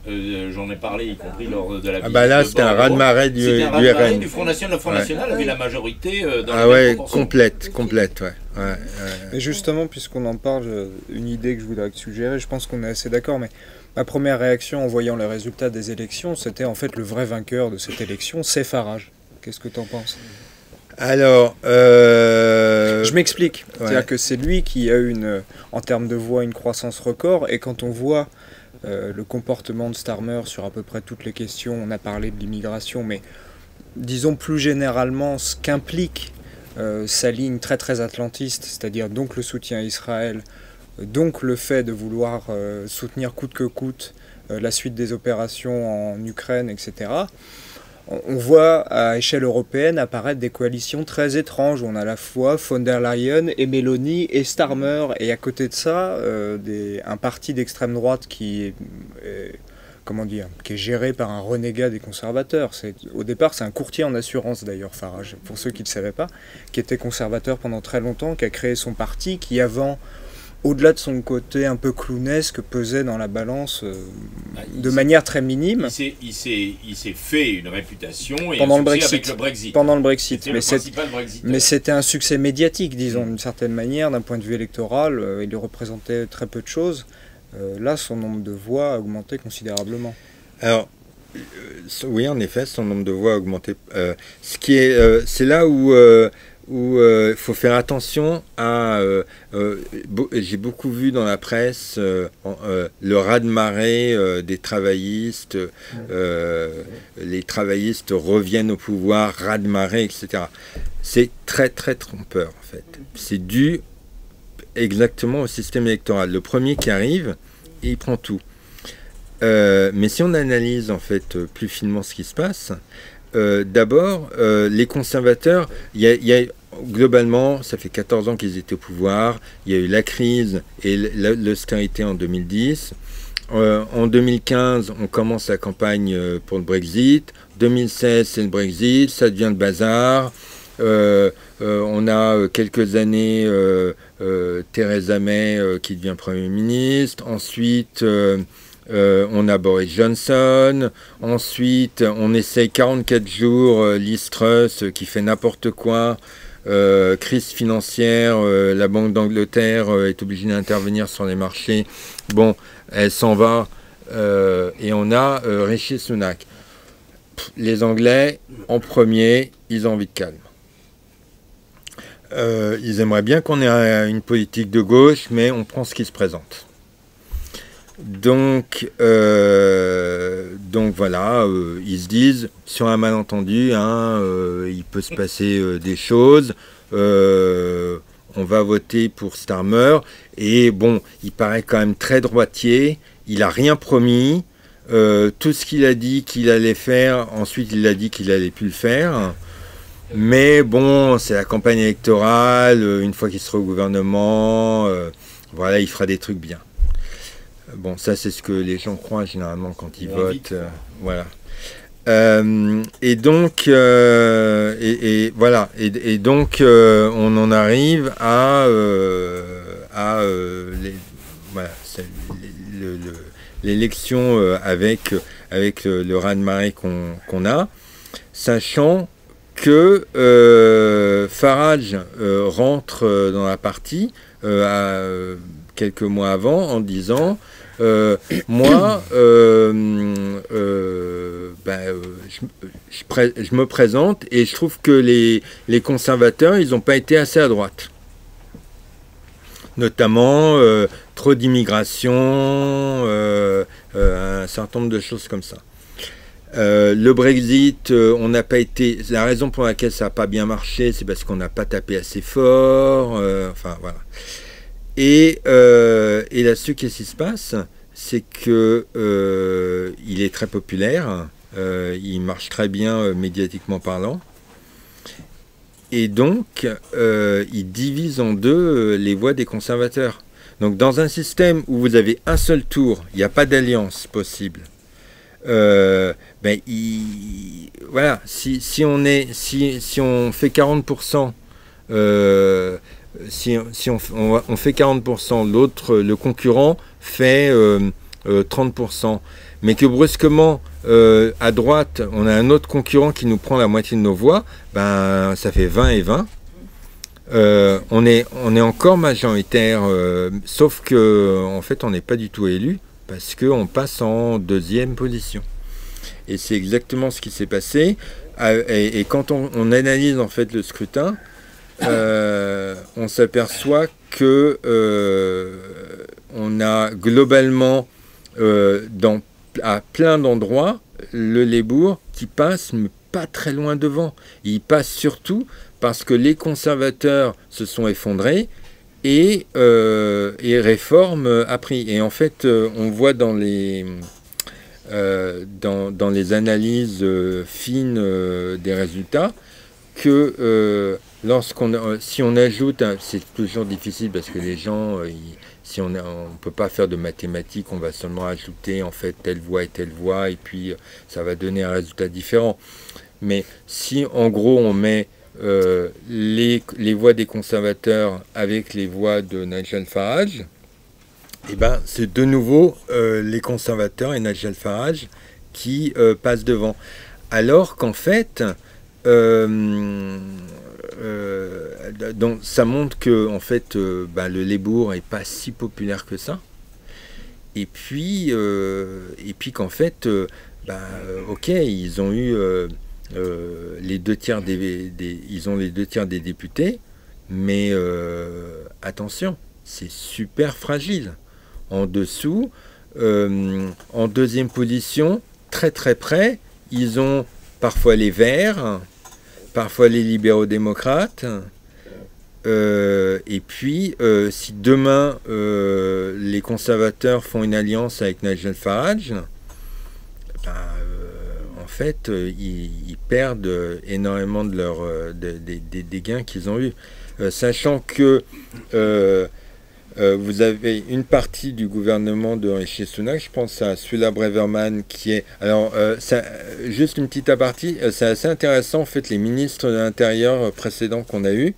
j'en ai parlé, y compris lors de la visite là c'était un raz-de-marée du RN. Du Front National, le Front National avait la majorité dans complète, ouais. Et justement, puisqu'on en parle, une idée que je voudrais suggérer, je pense qu'on est assez d'accord, mais ma première réaction en voyant les résultats des élections, c'était en fait le vrai vainqueur de cette élection, c'est Farage. Qu'est-ce que tu en penses? Alors, je m'explique. C'est-à-dire que c'est lui qui a eu, en termes de voix, une croissance record, et quand on voit le comportement de Starmer sur à peu près toutes les questions, on a parlé de l'immigration, mais disons plus généralement ce qu'implique sa ligne très très atlantiste, c'est-à-dire donc le soutien à Israël, donc le fait de vouloir soutenir coûte que coûte la suite des opérations en Ukraine, etc. On voit à échelle européenne apparaître des coalitions très étranges où on a à la fois von der Leyen et Meloni et Starmer, et à côté de ça un parti d'extrême droite qui est qui est géré par un renégat des conservateurs. Au départ, c'est un courtier en assurance d'ailleurs, Farage, pour ceux qui ne le savaient pas, qui était conservateur pendant très longtemps, qui a créé son parti, qui avant, au-delà de son côté un peu clownesque, pesait dans la balance de manière très minime. Il s'est fait une réputation et pendant un succès avec le Brexit. Pendant le Brexit. Mais c'était un succès médiatique, disons, d'une certaine manière, d'un point de vue électoral. Il représentait très peu de choses. Là, son nombre de voix a augmenté considérablement. Alors, oui, en effet, son nombre de voix a augmenté. C'est là où il faut faire attention à... j'ai beaucoup vu dans la presse le raz-de-marée des travaillistes. Les travaillistes reviennent au pouvoir, raz-de-marée, etc. C'est très, très trompeur, en fait. C'est dû exactement au système électoral. Le premier qui arrive, il prend tout. Mais si on analyse en fait plus finement ce qui se passe, d'abord, les conservateurs, globalement, ça fait 14 ans qu'ils étaient au pouvoir, il y a eu la crise et l'austérité en 2010. En 2015, on commence la campagne pour le Brexit. 2016, c'est le Brexit, ça devient le bazar. On a quelques années Theresa May qui devient Premier ministre. Ensuite, on a Boris Johnson. Ensuite, on essaye 44 jours Liz Truss qui fait n'importe quoi. Crise financière, la Banque d'Angleterre est obligée d'intervenir sur les marchés. Bon, elle s'en va. Et on a Rishi Sunak. Les Anglais, en premier, ils ont envie de calme. Ils aimeraient bien qu'on ait une politique de gauche, mais on prend ce qui se présente. Donc voilà, ils se disent, sur un malentendu, il peut se passer des choses, on va voter pour Starmer, et bon, il paraît quand même très droitier, il n'a rien promis, tout ce qu'il a dit qu'il allait faire, ensuite il a dit qu'il allait plus le faire. Mais bon, c'est la campagne électorale, une fois qu'il sera au gouvernement, voilà, il fera des trucs bien. Bon, ça c'est ce que les gens croient généralement quand ils votent. Voilà. Et donc, voilà. Et donc, on en arrive à l'élection avec le raz-de-marée qu'on a, sachant que Farage rentre dans la partie quelques mois avant en disant moi je me présente et je trouve que les conservateurs ils n'ont pas été assez à droite, notamment trop d'immigration, un certain nombre de choses comme ça. Le Brexit, on n'a pas été. La raison pour laquelle ça n'a pas bien marché, c'est parce qu'on n'a pas tapé assez fort. Enfin voilà. Et là-dessus, qu'est-ce qui se passe? C'est que il est très populaire, il marche très bien médiatiquement parlant, et donc il divise en deux les voix des conservateurs. Donc dans un système où vous avez un seul tour, il n'y a pas d'alliance possible. Voilà, si on fait 40%, on fait 40%, l'autre, le concurrent fait 30%, mais que brusquement à droite on a un autre concurrent qui nous prend la moitié de nos voix, ben ça fait 20 et 20. on est encore majoritaire, sauf que en fait on n'est pas du tout élu parce qu'on passe en deuxième position. Et c'est exactement ce qui s'est passé. Et quand on analyse en fait le scrutin, on s'aperçoit que on a globalement à plein d'endroits le Labour qui passe, mais pas très loin devant. Il passe surtout parce que les conservateurs se sont effondrés et Réforme a pris. Et en fait, on voit dans les analyses fines des résultats que si on ajoute, c'est toujours difficile parce que les gens, si on ne peut pas faire de mathématiques, on va seulement ajouter en fait telle voix et telle voix et puis ça va donner un résultat différent. Mais si en gros on met les voix des conservateurs avec les voix de Nigel Farage, et ben c'est de nouveau les conservateurs et Nigel Farage qui passent devant. Alors qu'en fait, donc ça montre que en fait, le Labour est pas si populaire que ça. Et puis qu'en fait, ok, ils ont eu les 2/3 ils ont les 2/3 des députés, mais attention, c'est super fragile. En dessous, en deuxième position, très très près, ils ont parfois les Verts, parfois les libéraux-démocrates. Et puis, si demain les conservateurs font une alliance avec Nigel Farage, en fait, ils perdent énormément des gains qu'ils ont eus. Sachant que vous avez une partie du gouvernement de Rishi Sunak, je pense à Suella Braverman, qui est... Alors, juste une petite apartie, c'est assez intéressant, en fait, les ministres de l'Intérieur précédents qu'on a eus.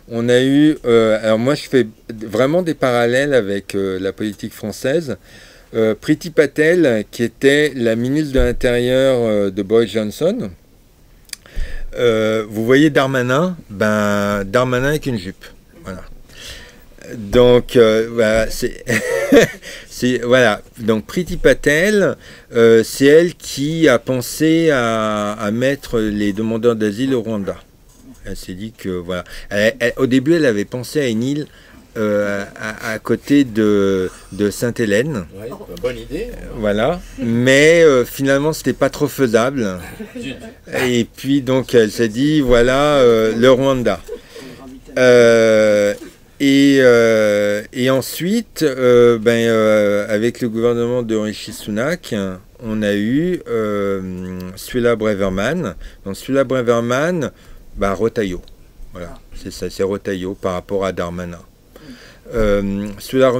On a eu... alors moi, je fais vraiment des parallèles avec la politique française. Priti Patel, qui était la ministre de l'Intérieur de Boris Johnson. Vous voyez Darmanin, Darmanin avec une jupe. Voilà. Donc, voilà, voilà. Donc, Priti Patel, c'est elle qui a pensé à mettre les demandeurs d'asile au Rwanda. Elle s'est dit que, voilà. Au début, elle avait pensé à une île à côté de Sainte-Hélène. Ouais, bonne idée. Voilà. Mais finalement, c'était pas trop faisable. Et puis, donc, elle s'est dit, voilà, le Rwanda. Et ensuite, avec le gouvernement de Rishi Sunak, on a eu Suella Braverman. Donc Suella Braverman, Retailleau. Voilà, c'est ça, c'est Retailleau par rapport à Darmanin. Suella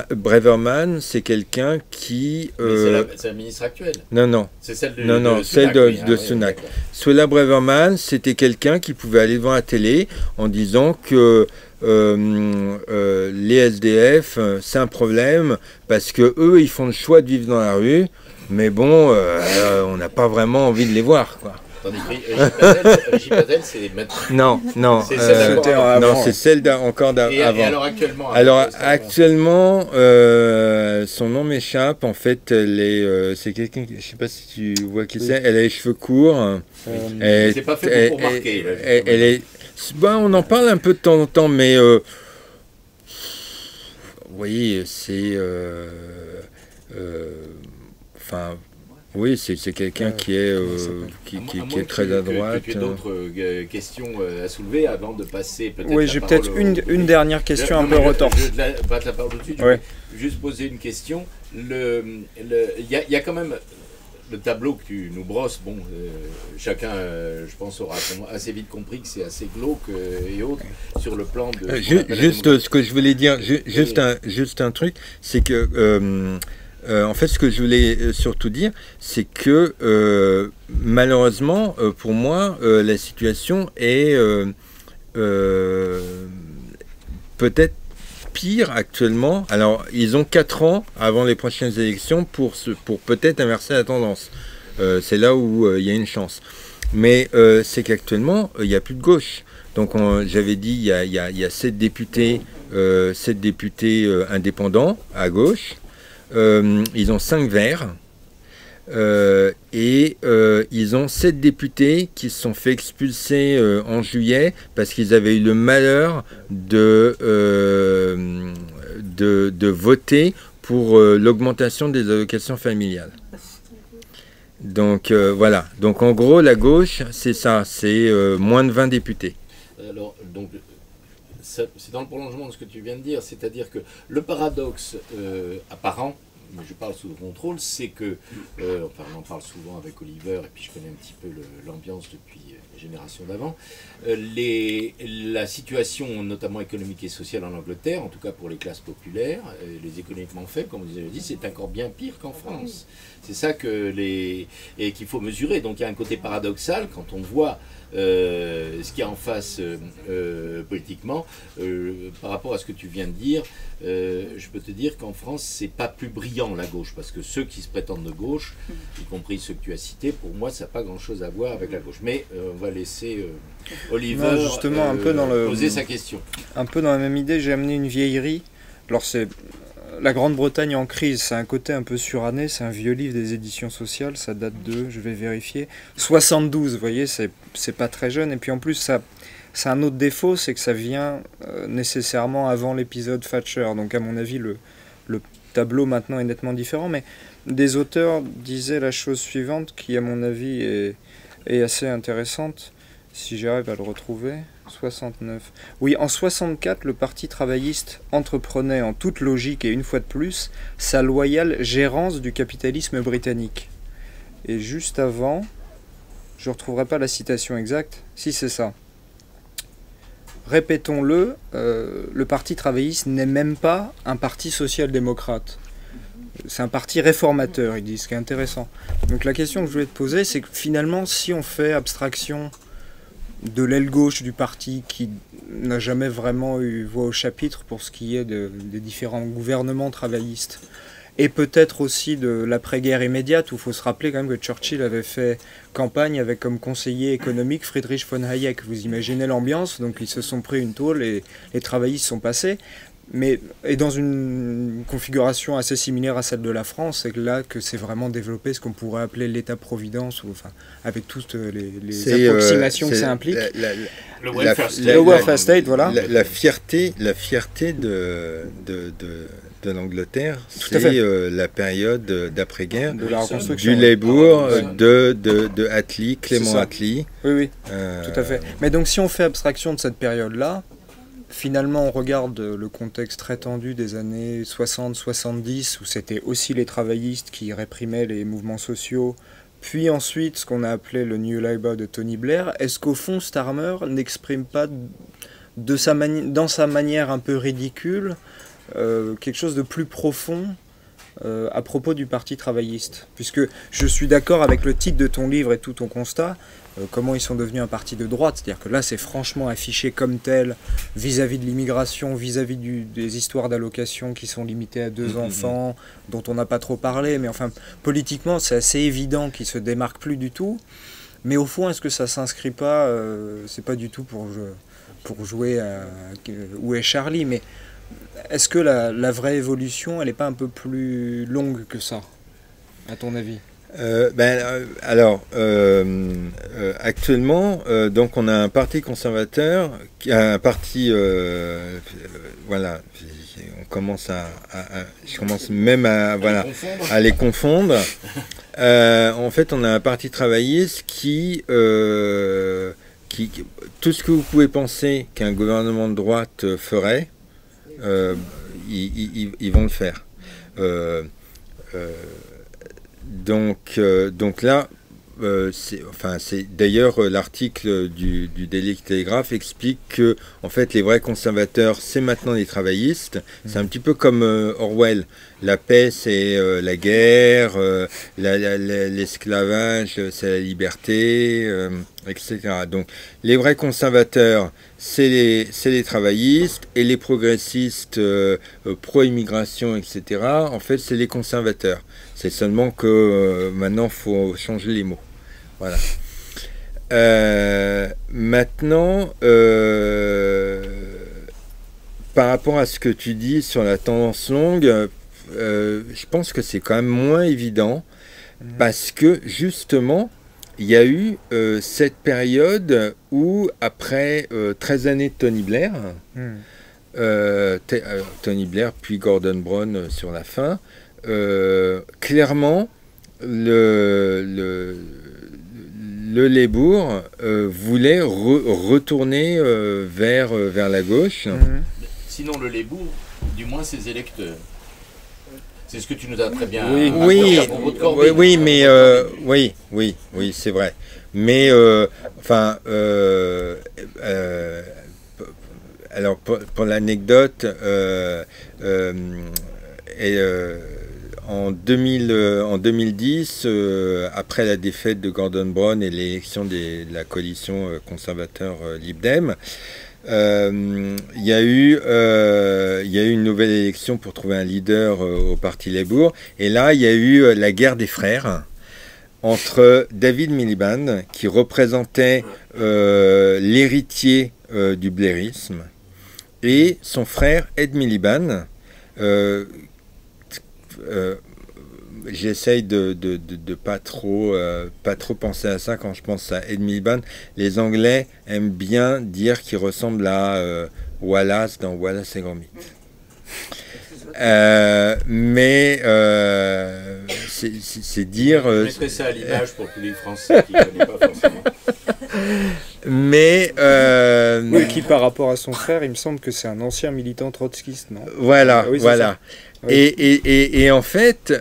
Braverman, c'est quelqu'un qui... c'est la ministre actuelle. Non. C'est celle de celle de Sunak. Suella Braverman, c'était quelqu'un qui pouvait aller devant la télé en disant que les SDF, c'est un problème parce que eux, ils font le choix de vivre dans la rue, mais bon, on n'a pas vraiment envie de les voir, quoi. Tandis que Rishi Patel, c'est maintenant. Non, c'est celle encore d'avant. Et alors actuellement actuellement, son nom m'échappe. En fait, c'est quelqu'un, je sais pas si tu vois qui c'est. Elle a les cheveux courts. C'est pas fait pour marquer. Elle est. On en parle un peu de temps en temps, mais vous voyez, c'est. Enfin. Oui, c'est quelqu'un qui est très à droite. Tu as d'autres questions à soulever avant de passer peut-être. Oui, j'ai peut-être une dernière question un peu retorse. Je vais te battre la parole tout de suite. Ouais. Je vais juste poser une question. Il y a quand même le tableau que tu nous brosses. Bon, chacun, je pense, aura assez vite compris que c'est assez glauque et autres sur le plan de. Juste ce que je voulais dire, juste un truc, c'est que. En fait, ce que je voulais surtout dire, c'est que malheureusement, pour moi, la situation est peut-être pire actuellement. Alors, ils ont 4 ans avant les prochaines élections pour peut-être inverser la tendance. C'est là où il y a une chance. Mais c'est qu'actuellement, il n'y a plus de gauche. Donc j'avais dit, il y a 7 députés, indépendants à gauche. Ils ont 5 verts. Et ils ont 7 députés qui se sont fait expulser en juillet parce qu'ils avaient eu le malheur de voter pour l'augmentation des allocations familiales. Donc voilà. Donc en gros, la gauche, c'est ça, c'est moins de 20 députés. Alors, donc, c'est dans le prolongement de ce que tu viens de dire, c'est-à-dire que le paradoxe apparent, mais je parle sous le contrôle, c'est que, enfin on en parle souvent avec Oliver, et puis je connais un petit peu l'ambiance depuis les générations d'avant, la situation notamment économique et sociale en Angleterre, en tout cas pour les classes populaires, les économiquement faibles, comme vous avez dit, c'est encore bien pire qu'en France. C'est ça et qu'il faut mesurer. Donc il y a un côté paradoxal quand on voit ce qu'il y a en face politiquement, par rapport à ce que tu viens de dire, je peux te dire qu'en France, c'est pas plus brillant la gauche, parce que ceux qui se prétendent de gauche, y compris ceux que tu as cités, pour moi, ça n'a pas grand-chose à voir avec la gauche. Mais on va laisser Oliver justement, poser sa question. Un peu dans la même idée, j'ai amené une vieillerie. Alors c'est la Grande-Bretagne en crise, c'est un côté un peu suranné, c'est un vieux livre des éditions sociales, ça date de, je vais vérifier, 72, vous voyez, c'est pas très jeune, et puis en plus, ça a un autre défaut, c'est que ça vient nécessairement avant l'épisode Thatcher, donc à mon avis, le tableau maintenant est nettement différent, mais des auteurs disaient la chose suivante, qui à mon avis est assez intéressante, si j'arrive à le retrouver. 69. Oui, en 64, le Parti travailliste entreprenait en toute logique et une fois de plus sa loyale gérance du capitalisme britannique. Et juste avant, je ne retrouverai pas la citation exacte, si c'est ça. Répétons-le, le Parti travailliste n'est même pas un parti social-démocrate. C'est un parti réformateur, ils disent, ce qui est intéressant. Donc la question que je voulais te poser, c'est que finalement, si on fait abstraction de l'aile gauche du parti qui n'a jamais vraiment eu voix au chapitre pour ce qui est des différents gouvernements travaillistes, et peut-être aussi de l'après-guerre immédiate, où il faut se rappeler quand même que Churchill avait fait campagne avec comme conseiller économique Friedrich von Hayek. Vous imaginez l'ambiance, donc ils se sont pris une tôle et les travaillistes sont passés. Et dans une configuration assez similaire à celle de la France, c'est là que c'est vraiment développé ce qu'on pourrait appeler l'État-providence, enfin, avec toutes les approximations que ça implique. Le welfare state. Le welfare state, voilà. La fierté de l'Angleterre, c'est la période d'après-guerre, de la reconstruction, du Labour, de Attlee, Clément Attlee. Oui, tout à fait. Mais donc si on fait abstraction de cette période-là, finalement, on regarde le contexte très tendu des années 60-70, où c'était aussi les travaillistes qui réprimaient les mouvements sociaux, puis ensuite ce qu'on a appelé le New Labour de Tony Blair. Est-ce qu'au fond, Starmer n'exprime pas, dans sa manière un peu ridicule, quelque chose de plus profond à propos du Parti travailliste? Puisque je suis d'accord avec le titre de ton livre et tout ton constat, comment ils sont devenus un parti de droite, c'est-à-dire que là c'est franchement affiché comme tel vis-à-vis de l'immigration, vis-à-vis des histoires d'allocation qui sont limitées à 2 enfants, dont on n'a pas trop parlé, mais enfin politiquement c'est assez évident qu'ils se démarquent plus du tout, mais au fond est-ce que ça s'inscrit pas, c'est pas du tout pour jouer à Où est Charlie, mais est-ce que la vraie évolution elle n'est pas un peu plus longue que ça, à ton avis? Actuellement, donc on a un parti conservateur, un parti, voilà, je commence même à les confondre. En fait, on a un parti travailliste qui tout ce que vous pouvez penser qu'un gouvernement de droite ferait, ils vont le faire. Donc là, c'est d'ailleurs l'article du Daily Telegraph explique que en fait les vrais conservateurs c'est maintenant les travaillistes. C'est un petit peu comme Orwell. La paix c'est la guerre, l'esclavage c'est la liberté, etc. Donc les vrais conservateurs c'est les travaillistes, et les progressistes pro-immigration, etc. En fait c'est les conservateurs. C'est seulement que maintenant il faut changer les mots. Voilà. Maintenant, par rapport à ce que tu dis sur la tendance longue, je pense que c'est quand même moins évident parce que justement, il y a eu cette période où, après 13 années de Tony Blair, Tony Blair puis Gordon Brown sur la fin, clairement, le Labour voulait retourner vers la gauche. Sinon, le Labour, du moins ses électeurs. C'est ce que tu nous as très bien oui, mais oui, c'est vrai. Mais alors pour l'anecdote, en 2010, après la défaite de Gordon Brown et l'élection de la coalition conservateur-Lib Dem, il y a eu une nouvelle élection pour trouver un leader au Parti Labour. Et là, il y a eu la guerre des frères entre David Miliband, qui représentait l'héritier du blairisme, et son frère Ed Miliband. J'essaye de pas trop penser à ça quand je pense à Ed Miliband. Les Anglais aiment bien dire qu'il ressemble à Wallace dans Wallace et Gromit. Mais c'est dire... Je mettrai ça à l'image pour tous les Français qui ne connaissent pas forcément. Mais... oui, qui par rapport à son frère, il me semble que c'est un ancien militant trotskiste, non? Voilà, oui, voilà. Oui. Et en fait,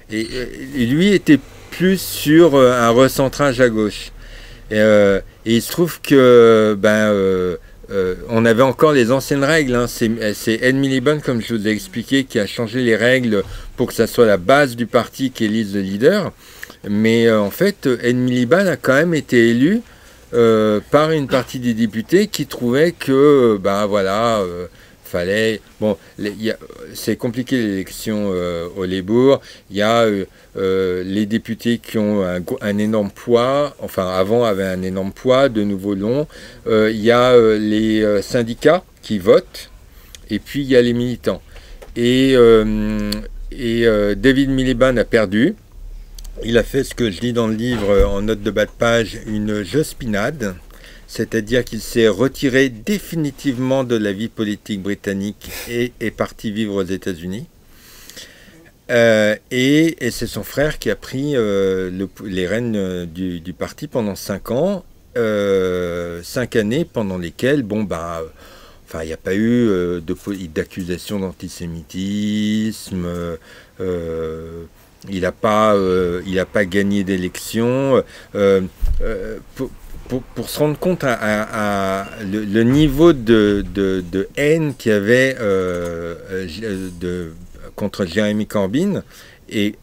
lui était plus sur un recentrage à gauche. Et il se trouve que on avait encore les anciennes règles. Hein. C'est Ed Miliband, comme je vous ai expliqué, qui a changé les règles pour que ça soit la base du parti qui élise le leader. Mais en fait, Ed Miliband a quand même été élu par une partie des députés qui trouvaient que, fallait... Bon, c'est compliqué l'élection au Labour. Il y a les députés qui ont un énorme poids, enfin avant avaient un énorme poids, de nouveau long. Il y a les syndicats qui votent, et puis il y a les militants. Et David Miliband a perdu. Il a fait ce que je lis dans le livre en note de bas de page, une jospinade. C'est-à-dire qu'il s'est retiré définitivement de la vie politique britannique et est parti vivre aux États-Unis. Et c'est son frère qui a pris les rênes du parti pendant 5 ans, 5 années pendant lesquelles, il n'y a pas eu d'accusation d'antisémitisme, il n'a pas gagné d'élection. Pour se rendre compte le niveau de haine qu'il y avait contre Jeremy Corbyn, et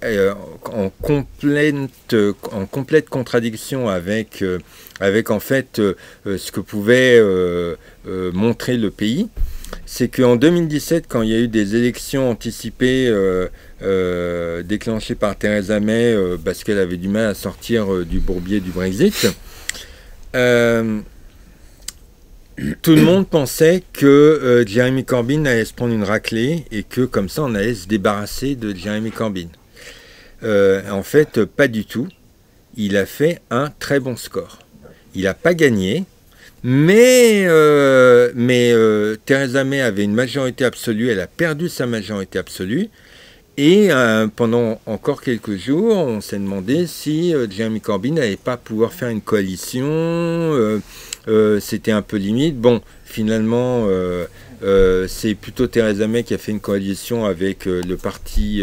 en complète contradiction avec en fait ce que pouvait montrer le pays, c'est qu'en 2017, quand il y a eu des élections anticipées déclenchées par Theresa May parce qu'elle avait du mal à sortir du bourbier du Brexit, tout le monde pensait que Jeremy Corbyn allait se prendre une raclée et que comme ça on allait se débarrasser de Jeremy Corbyn. En fait, pas du tout. Il a fait un très bon score. Il n'a pas gagné, mais Theresa May avait une majorité absolue. Elle a perdu sa majorité absolue. Et pendant encore quelques jours, on s'est demandé si Jeremy Corbyn n'allait pas pouvoir faire une coalition. C'était un peu limite. Bon, finalement, c'est plutôt Theresa May qui a fait une coalition avec le parti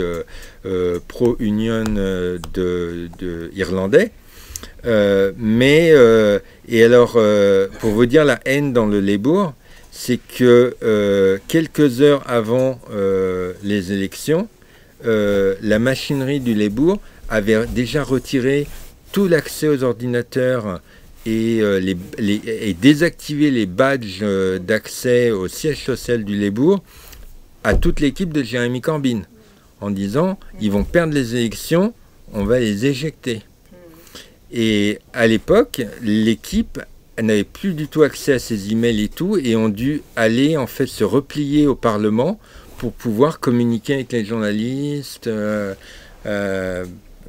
pro-Union irlandais. Et alors, pour vous dire la haine dans le Labour, c'est que quelques heures avant les élections, la machinerie du Labour avait déjà retiré tout l'accès aux ordinateurs et désactivé les badges d'accès au siège social du Labour à toute l'équipe de Jeremy Corbyn, en disant ils vont perdre les élections, on va les éjecter. Et à l'époque, l'équipe n'avait plus du tout accès à ces emails et tout, et ont dû aller en fait se replier au Parlement pour pouvoir communiquer avec les journalistes.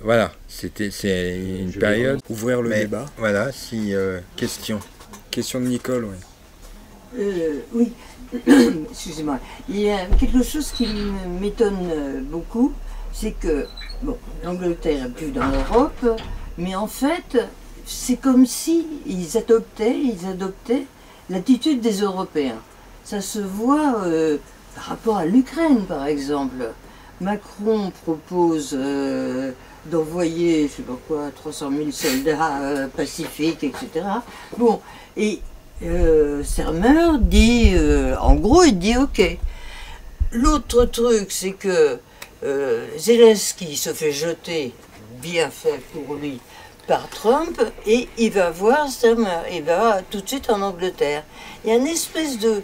Voilà, c'est une période. Ouvrir le débat. Voilà, si question. Question de Nicole, oui. Oui, excusez-moi. Il y a quelque chose qui m'étonne beaucoup, c'est que bon, l'Angleterre n'est plus dans l'Europe, mais en fait, c'est comme si ils adoptaient l'attitude des Européens. Ça se voit par rapport à l'Ukraine, par exemple. Macron propose d'envoyer, je sais pas quoi, 300 000 soldats pacifiques, etc. Bon, et Starmer dit, en gros, il dit OK. L'autre truc, c'est que Zelensky se fait jeter, bien fait pour lui, par Trump, et il va voir Starmer, il va tout de suite en Angleterre. Il y a une espèce de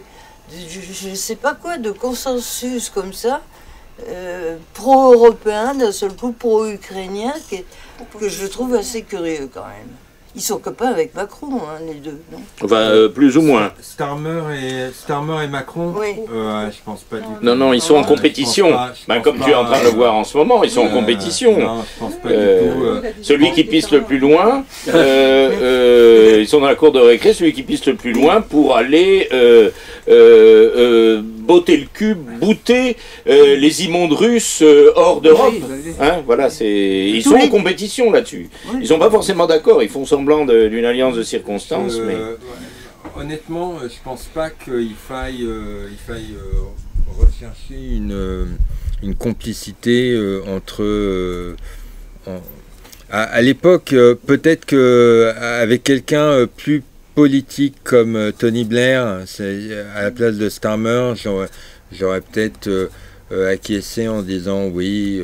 je ne sais pas quoi, de consensus comme ça, pro-européen, d'un seul coup pro-ukrainien, que je trouve assez curieux quand même. Ils sont copains avec Macron, hein, les deux, non? Enfin, plus ou moins. Starmer et Macron, Oui. Je pense pas du tout. Non, ils sont en compétition. Comme tu es en train de le voir en ce moment, ils sont en compétition. Non, je pense pas du tout. Celui qui pisse le plus loin, ils sont dans la cour de récré, celui qui pisse le plus loin pour aller botter le cul, bouter les immondes russes hors d'Europe. Hein, voilà, ils sont en compétition là-dessus. Ils sont pas forcément d'accord, ils font semblant d'une alliance de circonstances. Mais... Honnêtement, je pense pas qu'il faille rechercher une complicité entre... à l'époque, peut-être qu'avec quelqu'un plus politique comme Tony Blair, à la place de Starmer, j'aurais peut-être acquiescé en disant oui,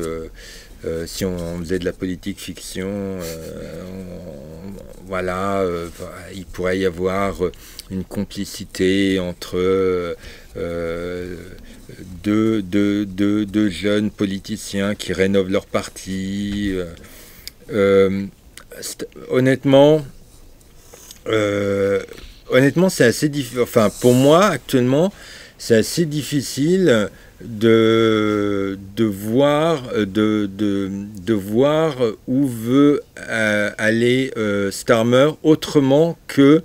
si on faisait de la politique fiction, voilà, il pourrait y avoir une complicité entre deux jeunes politiciens qui rénovent leur parti. Honnêtement, c'est assez difficile. Enfin, pour moi, actuellement, c'est assez difficile de voir où veut aller Starmer autrement que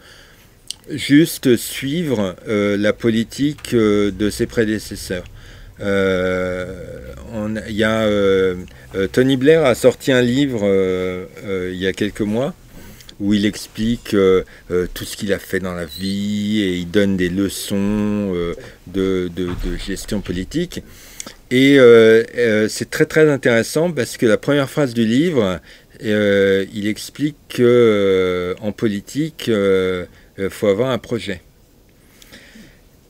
juste suivre la politique de ses prédécesseurs. Tony Blair a sorti un livre il y a quelques mois où il explique tout ce qu'il a fait dans la vie et il donne des leçons de gestion politique. Et c'est très très intéressant parce que la première phrase du livre, il explique qu'en politique, il faut avoir un projet.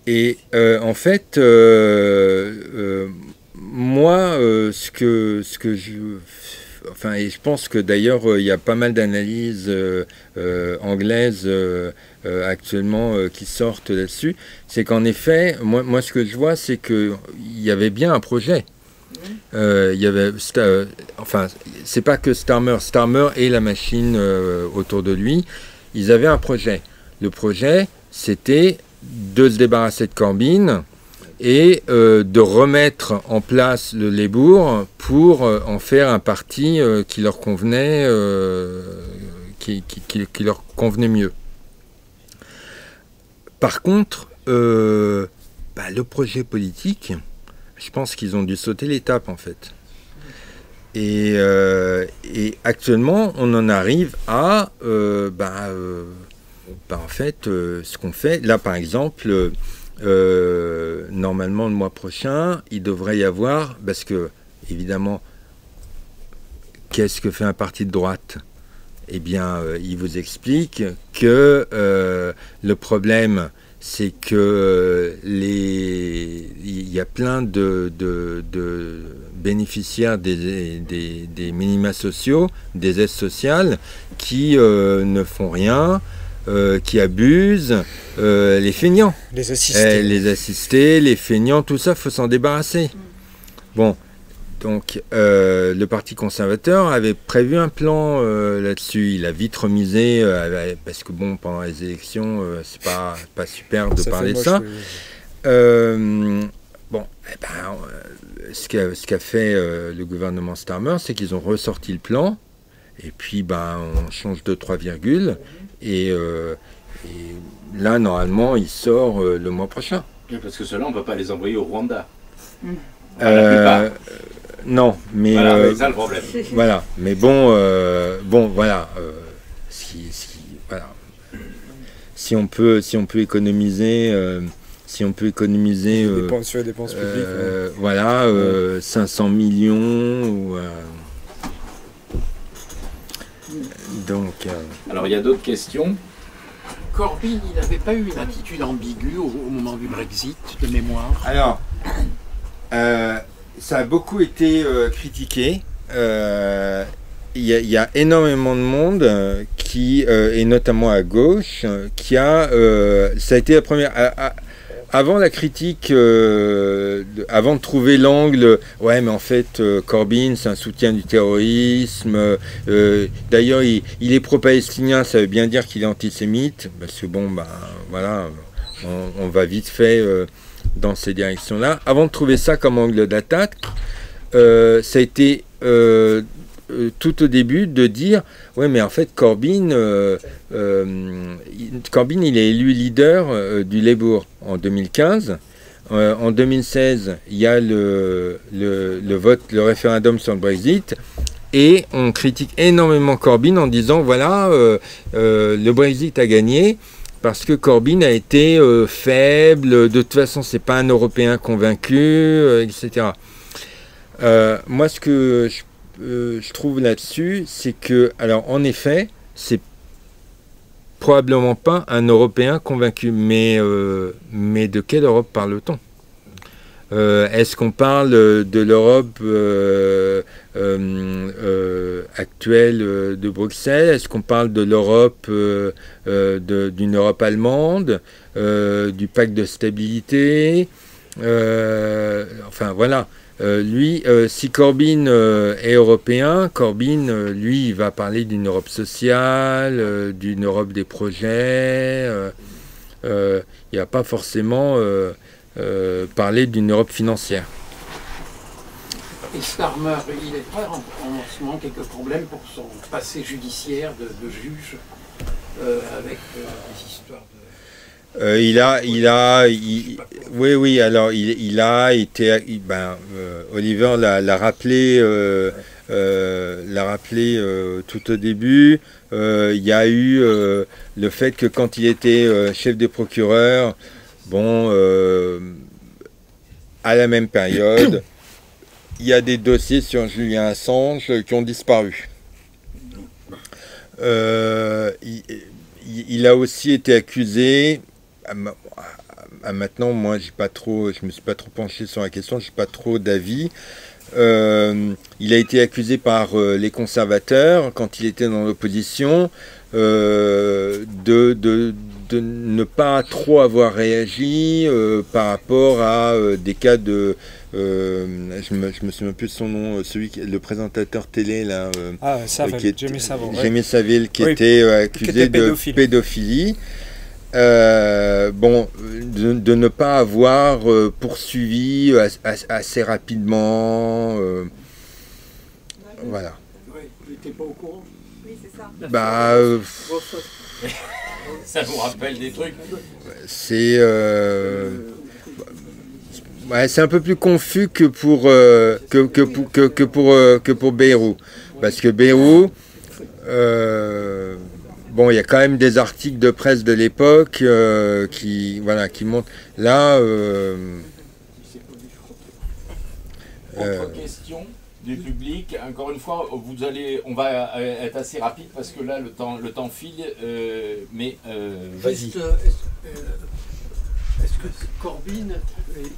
Et en fait, moi, ce que je... Enfin, et je pense que d'ailleurs, il y a pas mal d'analyses anglaises actuellement qui sortent là-dessus. C'est qu'en effet, moi, ce que je vois, c'est qu'il y avait bien un projet. Il y avait, enfin, c'est pas que Starmer et la machine autour de lui. Ils avaient un projet. Le projet, c'était de se débarrasser de Corbyn et de remettre en place le Labour pour en faire un parti qui leur convenait, qui leur convenait mieux. Par contre, le projet politique, je pense qu'ils ont dû sauter l'étape en fait. Et actuellement, on en arrive à en fait, ce qu'on fait. Là, par exemple, normalement, le mois prochain, il devrait y avoir, parce que, évidemment, qu'est-ce que fait un parti de droite? Eh bien, il vous explique que le problème, c'est que il y a plein de bénéficiaires des minima sociaux, des aides sociales, qui ne font rien, qui abusent, les feignants. Les assistés. Les assistés, les feignants, tout ça, il faut s'en débarrasser. Bon, Donc, le Parti conservateur avait prévu un plan là-dessus. Il a vite remisé, parce que bon, pendant les élections, c'est pas super de parler de ça. Bon, ce qu'a fait le gouvernement Starmer, c'est qu'ils ont ressorti le plan, et puis on change 2-3 virgules, et là, normalement, il sort le mois prochain. Parce que ceux-là, on ne peut pas les envoyer au Rwanda. Non, mais voilà, c'est ça le problème. Voilà, mais bon, voilà, voilà. Si on peut économiser, sur les dépenses publiques. Voilà, 500 millions. Donc. Alors il y a d'autres questions. Corbyn, il n'avait pas eu une attitude ambiguë au moment du Brexit, de mémoire? Alors, ça a beaucoup été critiqué. Il y a énormément de monde qui, et notamment à gauche, ça a été la première. Avant la critique, avant de trouver l'angle, ouais, mais en fait, Corbyn, c'est un soutien du terrorisme. D'ailleurs, il est pro-palestinien, ça veut bien dire qu'il est antisémite, parce que bon, voilà, on va vite fait dans ces directions-là. Avant de trouver ça comme angle d'attaque, ça a été tout au début de dire ouais, mais en fait Corbyn il est élu leader du Labour en 2015. En 2016 il y a le référendum sur le Brexit, et on critique énormément Corbyn en disant voilà, le Brexit a gagné parce que Corbyn a été faible, de toute façon c'est pas un Européen convaincu, etc. Moi ce que je trouve là-dessus, c'est que, alors en effet, c'est probablement pas un Européen convaincu, mais de quelle Europe parle-t-on? Est-ce qu'on parle de l'Europe actuelle de Bruxelles? Est-ce qu'on parle de l'Europe, d'une Europe allemande, du pacte de stabilité? Enfin voilà. Lui, si Corbyn est européen, Corbyn, lui, il va parler d'une Europe sociale, d'une Europe des projets. Il va pas forcément parler d'une Europe financière. Et Starmer, il est pas en ce moment quelques problèmes pour son passé judiciaire de juge, avec des histoires de... Oui, alors il a été, Oliver l'a rappelé tout au début. Il y a eu le fait que quand il était chef des procureurs, à la même période, il y a des dossiers sur Julian Assange qui ont disparu. Il a aussi été accusé. Maintenant, moi, je me suis pas trop penché sur la question, j'ai pas trop d'avis. Il a été accusé par les conservateurs quand il était dans l'opposition de ne pas trop avoir réagi par rapport à des cas de je me souviens plus de son nom, le présentateur télé là, Jimmy Savile, Jimmy Savile qui était accusé de pédophilie. De ne pas avoir poursuivi assez rapidement. Voilà. Oui, il n'était pas au courant. Oui, c'est ça. Ça vous rappelle des trucs? C'est un peu plus confus que pour Bayrou, parce que Bayrou, il y a quand même des articles de presse de l'époque qui montrent. Là. Autre question du public. Encore une fois, on va être assez rapide parce que là le temps file. Mais vas-y. Est-ce que Corbyn,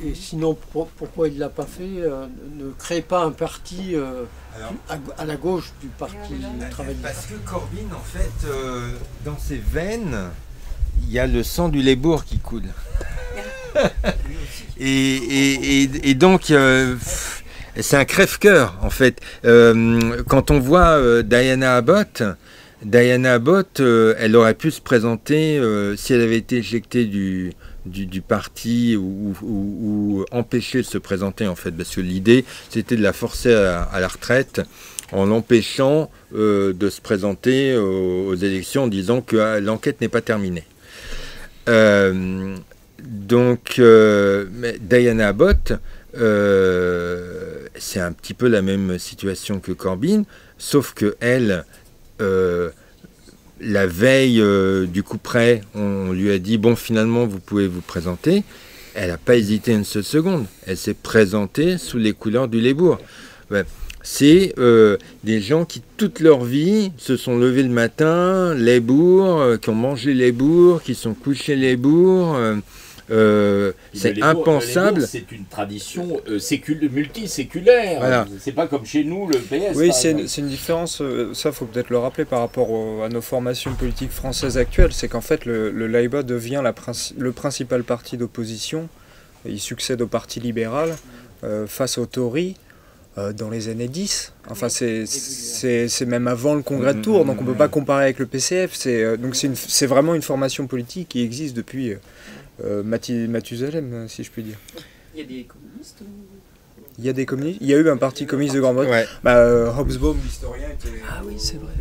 et sinon pourquoi il ne l'a pas fait, ne crée pas un parti à la gauche du parti travailliste? Parce que Corbyn, en fait, dans ses veines, il y a le sang du Labour qui coule. et donc, c'est un crève-cœur, en fait. Quand on voit Diana Abbott, elle aurait pu se présenter, si elle avait été éjectée du parti ou empêchée de se présenter, en fait, parce que l'idée, c'était de la forcer à la retraite en l'empêchant de se présenter aux élections en disant que l'enquête n'est pas terminée. Donc, Diana Abbott, c'est un petit peu la même situation que Corbyn, sauf que elle, la veille du coup près, on lui a dit bon, finalement vous pouvez vous présenter. Elle n'a pas hésité une seule seconde. Elle s'est présentée sous les couleurs du Labour. Ouais. C'est des gens qui toute leur vie se sont levés le matin, Labour, qui ont mangé Labour, qui sont couchés Labour. C'est impensable. C'est une tradition multiséculaire. Voilà. C'est pas comme chez nous, le PS. Oui, c'est une différence, ça faut peut-être le rappeler par rapport à nos formations politiques françaises actuelles, c'est qu'en fait le Labour devient le principal parti d'opposition, il succède au parti libéral face aux Tories dans les années 10. Enfin c'est même avant le congrès de Tours, donc on ne peut pas comparer avec le PCF. Donc c'est vraiment une formation politique qui existe depuis Mathusalem, si je puis dire. Il y a des communistes Il y a des communistes. Il y a eu un parti communiste de Grande-Bretagne. Ouais. Hobsbawm, l'historien, était oui, c'est vrai.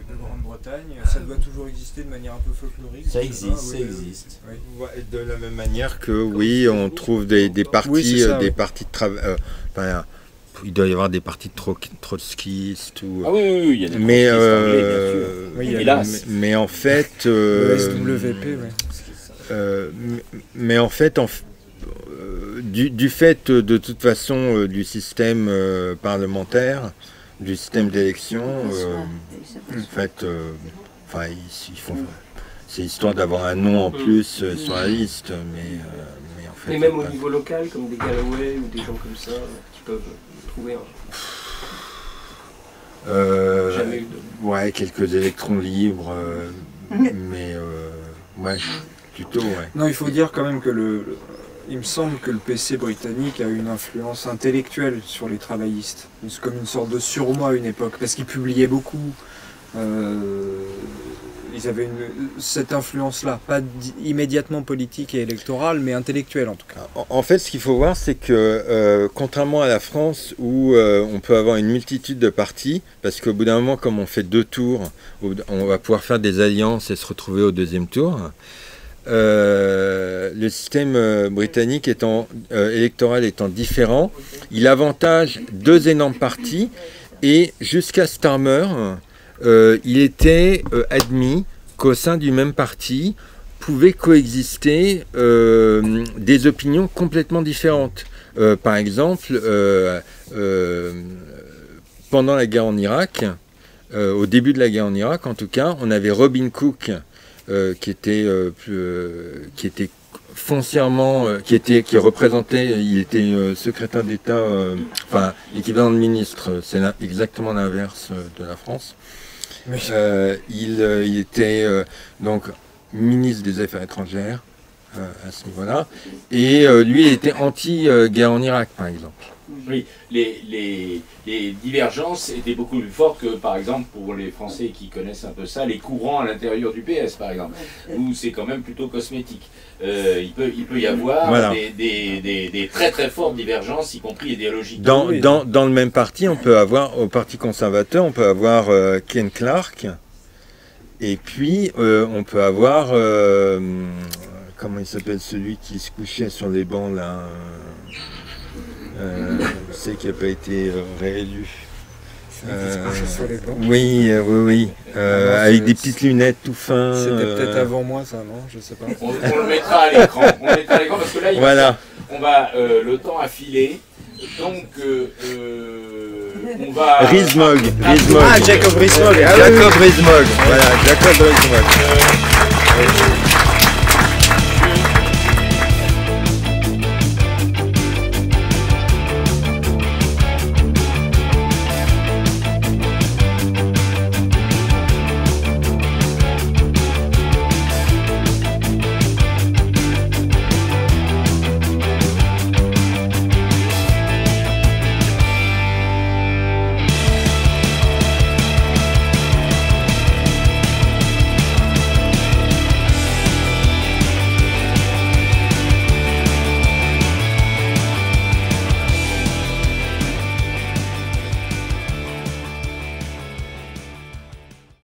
de Grande-Bretagne. Ça doit toujours exister de manière un peu folklorique. Ça existe, ça existe. Oui. Ouais, de la même manière que, oui, on trouve des partis, Oui, ça, des oui. partis de travail. Il doit y avoir des partis de trotskistes ou. Ah oui, il y a des Mais, trotskistes anglais, bien sûr. Oui, il y a Hélas. mais en fait. le SWP, oui. Mais en fait, du fait de toute façon du système parlementaire, du système d'élection, en fait, ils font. C'est histoire d'avoir un nom en plus sur la liste, mais en fait. Mais même au niveau local, comme des Galloway ou des gens comme ça, qui peuvent trouver jamais eu de... Ouais, quelques électrons libres, mais ouais, plutôt, ouais. Non, il faut dire quand même que il me semble que le PC britannique a une influence intellectuelle sur les travaillistes. C'est comme une sorte de surmoi à une époque, parce qu'ils publiaient beaucoup. Ils avaient cette influence-là, pas immédiatement politique et électorale, mais intellectuelle en tout cas. En fait, ce qu'il faut voir, c'est que contrairement à la France, où on peut avoir une multitude de partis, parce qu'au bout d'un moment, comme on fait 2 tours, on va pouvoir faire des alliances et se retrouver au 2e tour. Le système britannique électoral étant différent, il avantage 2 énormes partis, et jusqu'à Starmer, il était admis qu'au sein du même parti pouvaient coexister des opinions complètement différentes. Par exemple, pendant la guerre en Irak, au début de la guerre en Irak en tout cas, on avait Robin Cook qui était foncièrement, qui représentait, il était secrétaire d'État, enfin l'équivalent de ministre, c'est exactement l'inverse de la France. Oui. Il était donc ministre des Affaires étrangères à ce niveau-là, et lui il était anti-guerre en Irak par exemple. Oui, les divergences étaient beaucoup plus fortes que, par exemple, pour les Français qui connaissent un peu ça, les courants à l'intérieur du PS, par exemple, où c'est quand même plutôt cosmétique. Il peut y avoir voilà. des très très fortes divergences, y compris idéologiques. Dans le même parti, on peut avoir, au Parti conservateur, on peut avoir Ken Clarke, et puis on peut avoir, comment il s'appelle, celui qui se couchait sur les bancs là, c'est qui n'a pas été réélu. Oui, avec des petites lunettes tout fin. C'était peut-être avant moi ça, non? Je sais pas. On le mettra à l'écran. Parce que là, voilà. On va le temps à filer. Donc, on va. Rees-Mogg. Ah, Jacob Rees-Mogg. Jacob Rees-Mogg. Voilà, Jacob Rees-Mogg.